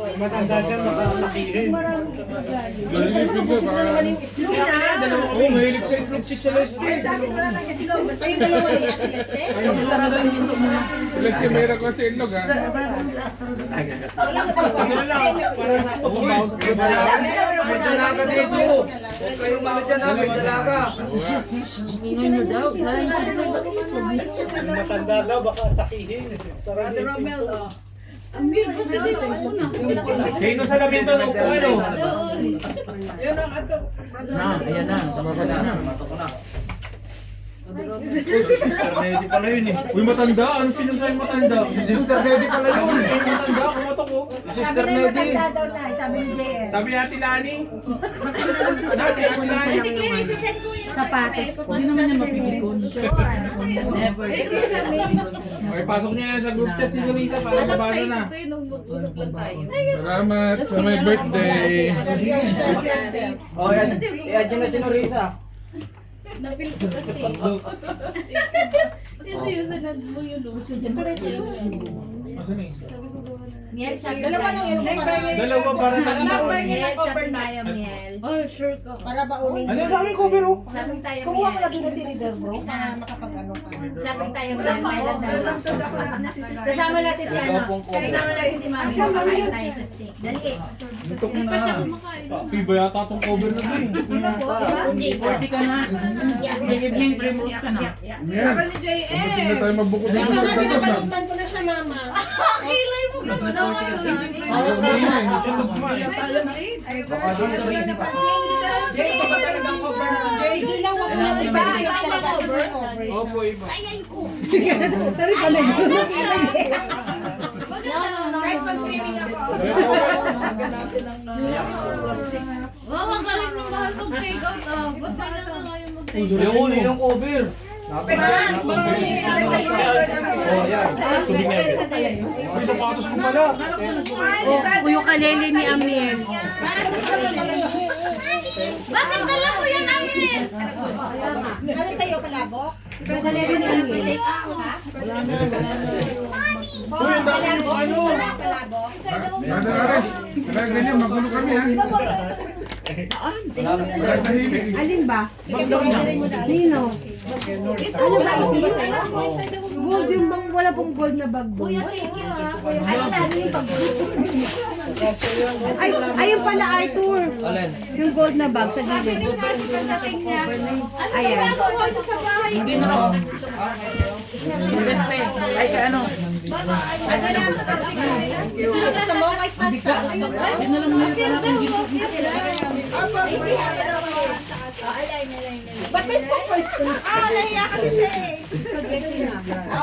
[SPEAKER 6] Matanda siya, makakakihin.
[SPEAKER 10] Lalilipin ko baka.
[SPEAKER 6] Oo, mahilig sa itlog si Celeste.
[SPEAKER 3] Ayun dalawa niya, Celeste.
[SPEAKER 10] Celeste, mayroon ko sa itlog ha.
[SPEAKER 3] Wala mo pa.
[SPEAKER 11] May dalaga dito. Huwag kayong mga dyan ha, may dalaga.
[SPEAKER 6] Matanda daw, baka atakihin.
[SPEAKER 9] Brother Romel, oh.
[SPEAKER 6] Kino sa lamin to, no? Ano?
[SPEAKER 9] Yun ang ato.
[SPEAKER 11] Ayan na, tumaba na. Tumato ko na.
[SPEAKER 6] Sister Neddy pala yun eh. Uy, matanda. Ano sinasabi matanda? Si Sister Neddy pala yun. Ay, matanda. Kumatok ko. Si Sister Neddy.
[SPEAKER 7] Sabi ni JR.
[SPEAKER 6] Sabi ni Ate Lani. Ate Lani.
[SPEAKER 3] Sapatos ko.
[SPEAKER 9] Hindi naman niya mapipikon. Never.
[SPEAKER 6] Okay, pasok niya yan sa group chat si Lisa para mabasa na.
[SPEAKER 9] Mag-usap lang tayo.
[SPEAKER 10] Salamat sa my birthday.
[SPEAKER 11] Oh, yan. I-add nyo na si Norisa.
[SPEAKER 9] Napil ko kasi. Kasi yung sanad mo yun.
[SPEAKER 7] Miel, shopping
[SPEAKER 3] Dalawa
[SPEAKER 7] tayo.
[SPEAKER 3] nang ilong ko para.
[SPEAKER 6] Dalawa para
[SPEAKER 7] Miel, shopping tayo, Miel.
[SPEAKER 9] Oh, sure ka.
[SPEAKER 3] Para baunin.
[SPEAKER 6] Ano yung daming cover oh?
[SPEAKER 7] Shopping tayo,
[SPEAKER 3] Kumuha ka
[SPEAKER 7] Miel.
[SPEAKER 3] lagi ng tinidor, bro. Para makapag-ano ka.
[SPEAKER 7] Shopping tayo, Miel. Kailan tayo? Kasama natin si ano? Kasama natin si Mami. Kakain tayo sa steak. Dali.
[SPEAKER 6] Tutok na. Iba yata itong cover na din.
[SPEAKER 9] Party ka na. Evening primrose ka na.
[SPEAKER 10] Yan. Hindi na tayo magbukod
[SPEAKER 3] Ikaw
[SPEAKER 10] ng
[SPEAKER 3] nga,
[SPEAKER 10] sa
[SPEAKER 3] pinapalutan ko na siya, mama. Kilay mo ka na. Ay, wala na napansin.
[SPEAKER 9] Jay, ito ba talagang cover na to, Jay?
[SPEAKER 3] Sige lang, wag mo na isa-isa talaga kasi may cover.
[SPEAKER 6] Opo, iba.
[SPEAKER 3] Tari pa na yun. Kahit pag-swimming ako.
[SPEAKER 1] Wow, ang galing ng mahal mag-take out ah. Ba't kailangan nga kayo mag-take out?
[SPEAKER 11] Yung huli yung cover.
[SPEAKER 6] Oh, yan. Tubig na yun. Uy, sapatos mo pala.
[SPEAKER 3] Yung kaleli ni Amir.
[SPEAKER 1] Bakit dala mo yan, Amin?
[SPEAKER 3] Ano sa'yo, kalabok?
[SPEAKER 1] Kaleli ni Amin.
[SPEAKER 6] Uy, ang dami yung ano.
[SPEAKER 3] Kalabok?
[SPEAKER 10] Brother Ares, talagang ganyan, magulo kami ha. Walang tahimik.
[SPEAKER 3] Alin ba? Kasi rin mo na. Nino? Ito, wala ito ba sa'yo? Gold yung bang, wala pong gold na bag doon. Kuya, thank you ha. Ay, ayun pala, Arthur.
[SPEAKER 11] Alin?
[SPEAKER 3] Yung gold na bag sa gilid. Ayan.
[SPEAKER 9] Hindi na ako. Beste. Ay, ka ano?
[SPEAKER 3] Ito lang gusto mo, white pasta.
[SPEAKER 9] Yun na lang yung parang hindi ko.
[SPEAKER 3] Ba't may spoon first ko? Naiya kasi siya eh.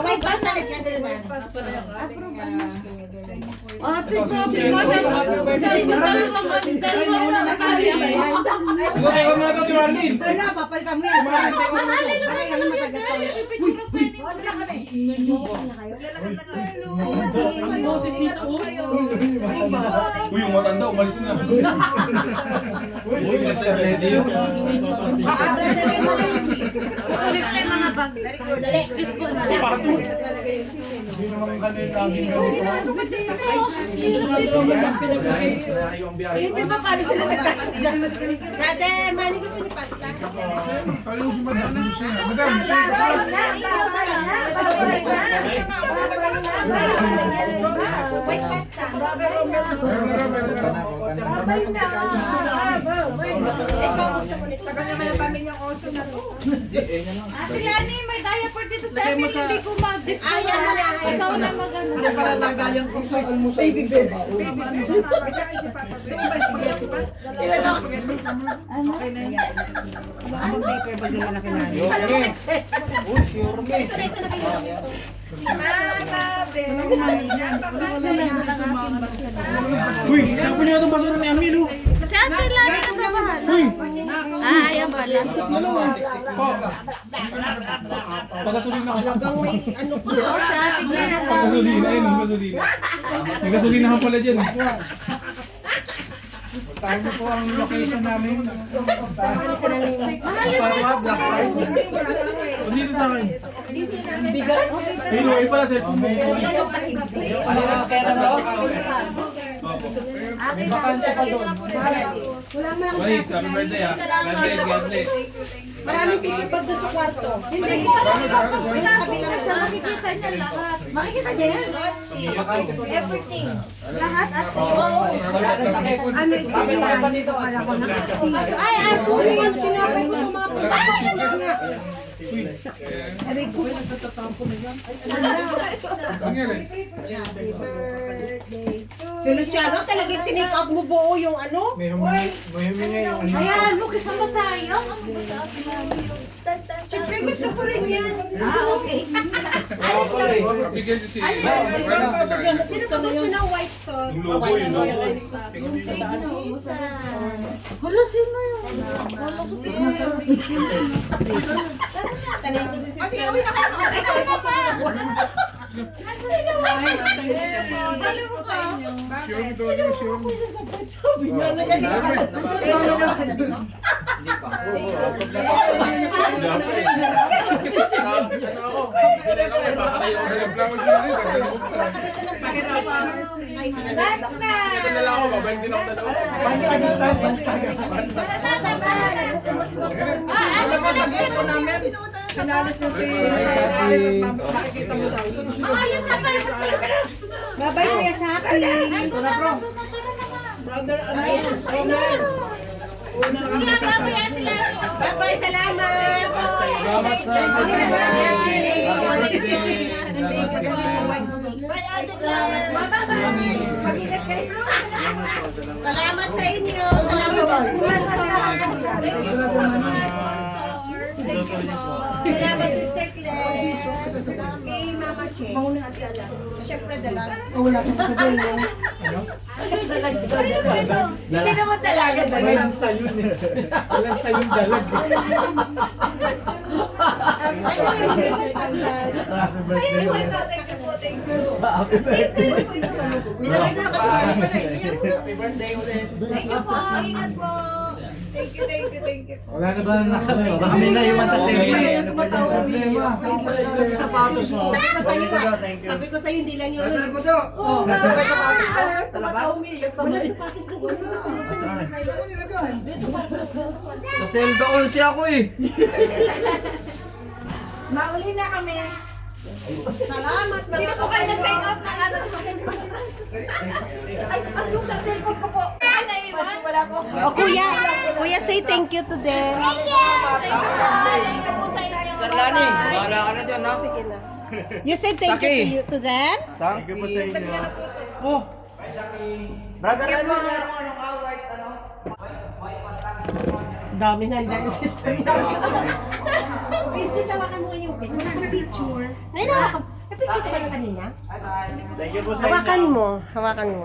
[SPEAKER 3] White pasta lang yan, diba? Ate, sabi ko, dalawang matali yan.
[SPEAKER 6] Siguro kayo mga ito si Marlene.
[SPEAKER 3] Wala, papalitan mo yan. Mahalin na sa'yo. Matagal ko. Wala ka na eh.
[SPEAKER 9] Boses nito.
[SPEAKER 6] Uy, yung matanda, umalis na. Uy, Sister Neddy yun.
[SPEAKER 3] Ulit na yung mga bag.
[SPEAKER 1] Excuse po na lang.
[SPEAKER 6] Pato. Hindi naman kanil lagi.
[SPEAKER 3] Hindi naman sumat dito.
[SPEAKER 1] Hindi ba paano sila nagkakadya?
[SPEAKER 3] Brother, mali gusto ni pasta.
[SPEAKER 10] Ayaw si madam. Madam,
[SPEAKER 3] White pasta.
[SPEAKER 10] meron na.
[SPEAKER 3] Ikaw gusto mo nito. Tagal naman ang pamilya ng oso na to.
[SPEAKER 1] Ate Lani, may diaper dito sa amin. Hindi ko mag-discuss. Ikaw na mag-ano.
[SPEAKER 9] Palalagayan ko sa
[SPEAKER 8] Almusal dun sa baon.
[SPEAKER 6] Uy, tapon niyo itong basura ni Amil, oh.
[SPEAKER 1] Kasi Ate Lani ka naman.
[SPEAKER 7] Ayan pala.
[SPEAKER 6] Pagasolina ako.
[SPEAKER 1] Talagang may ano ko sa Ate Lani.
[SPEAKER 6] Gasolina, ayun, gasolina. May gasolina ka pala dyan, eh.
[SPEAKER 8] Tayo po ang location namin.
[SPEAKER 6] O, dito sa akin. Ayun, ayun pala, sir. Wait, happy birthday, ah. God bless, God bless.
[SPEAKER 3] Maraming people bag doon sa kwarto.
[SPEAKER 1] Hindi ko alam kung pinasa siya. Makikita niya lahat. Makikita niya yan. Everything. Lahat at ano ay, ako yung pinapay ko itong mga punta. Sabi ko,
[SPEAKER 10] Ang yan eh.
[SPEAKER 3] si Luciano talagang tinake out mo buo yung ano. Uy,
[SPEAKER 1] ayan, lukis na masayang.
[SPEAKER 3] siyempre gusto ko rin yan.
[SPEAKER 1] Okay.
[SPEAKER 10] Bigyan si Wala.
[SPEAKER 3] Sino ba gusto ng white sauce?
[SPEAKER 6] White sauce.
[SPEAKER 1] Hala, sino yun?
[SPEAKER 3] Tanay ko si
[SPEAKER 1] Kasi
[SPEAKER 3] sister.
[SPEAKER 1] kami nakakakita ka pa. Dali mo ka.
[SPEAKER 10] Sure doon, sure.
[SPEAKER 11] Hindi pa.
[SPEAKER 10] Reklamo siya rin. Dadali ko pa.
[SPEAKER 3] Pinalis na si makikita mo daw.
[SPEAKER 1] Ayos na ba?
[SPEAKER 3] Babay kuya sa akin.
[SPEAKER 1] Ito na bro.
[SPEAKER 3] Brother, una na kami nasasabi. Babay, salamat.
[SPEAKER 6] Salamat sa
[SPEAKER 3] Salamat sa inyo. Salamat sa sponsor. Salamat Sister Claire. Kay Mama Che. Siyempre dalag.
[SPEAKER 8] Wala kang sabihin mo.
[SPEAKER 3] Hindi naman talaga dalag.
[SPEAKER 8] Walang sayong dalag.
[SPEAKER 3] Binigay ko na kasi wala pa na.
[SPEAKER 6] Happy birthday ulit.
[SPEAKER 1] Thank you po. Ingat po. Thank you, thank you, thank you.
[SPEAKER 11] Wala na ba nakatayo? Baka may naiwan sa selfie. Ano ba daw?
[SPEAKER 8] Problema.
[SPEAKER 6] Sapatos mo.
[SPEAKER 3] Sabi ko sa'yo, hindi lang yun.
[SPEAKER 8] Ko daw. Oh,
[SPEAKER 3] sapatos ko. Sa labas? Wala sapatos doon. Wala sapatos.
[SPEAKER 11] Sa selda kasi ako eh.
[SPEAKER 3] Mauli na kami. Salamat mga
[SPEAKER 1] Sino po kayo nag-take out ng ano?
[SPEAKER 3] Ay, ang yung cellphone ko po.
[SPEAKER 1] Ay, naiwan? Wala po.
[SPEAKER 3] O kuya, kuya say thank you to them.
[SPEAKER 1] Thank you! Thank you po. Thank you po sa inyo.
[SPEAKER 11] Darlani,
[SPEAKER 1] Bye-bye.
[SPEAKER 11] bahala ka na dyan ha.
[SPEAKER 3] Sige na. You say thank you
[SPEAKER 11] Saki.
[SPEAKER 3] to them?
[SPEAKER 11] Thank you po sa inyo. Oh. Brother, ano anong away? Ano?
[SPEAKER 3] Dami na ang sister niya. Busy sa wakan mo yung picture. Wala kang picture. Ayun na. May picture ka na kanina?
[SPEAKER 4] Thank you po sa inyo.
[SPEAKER 3] Hawakan mo. Hawakan mo.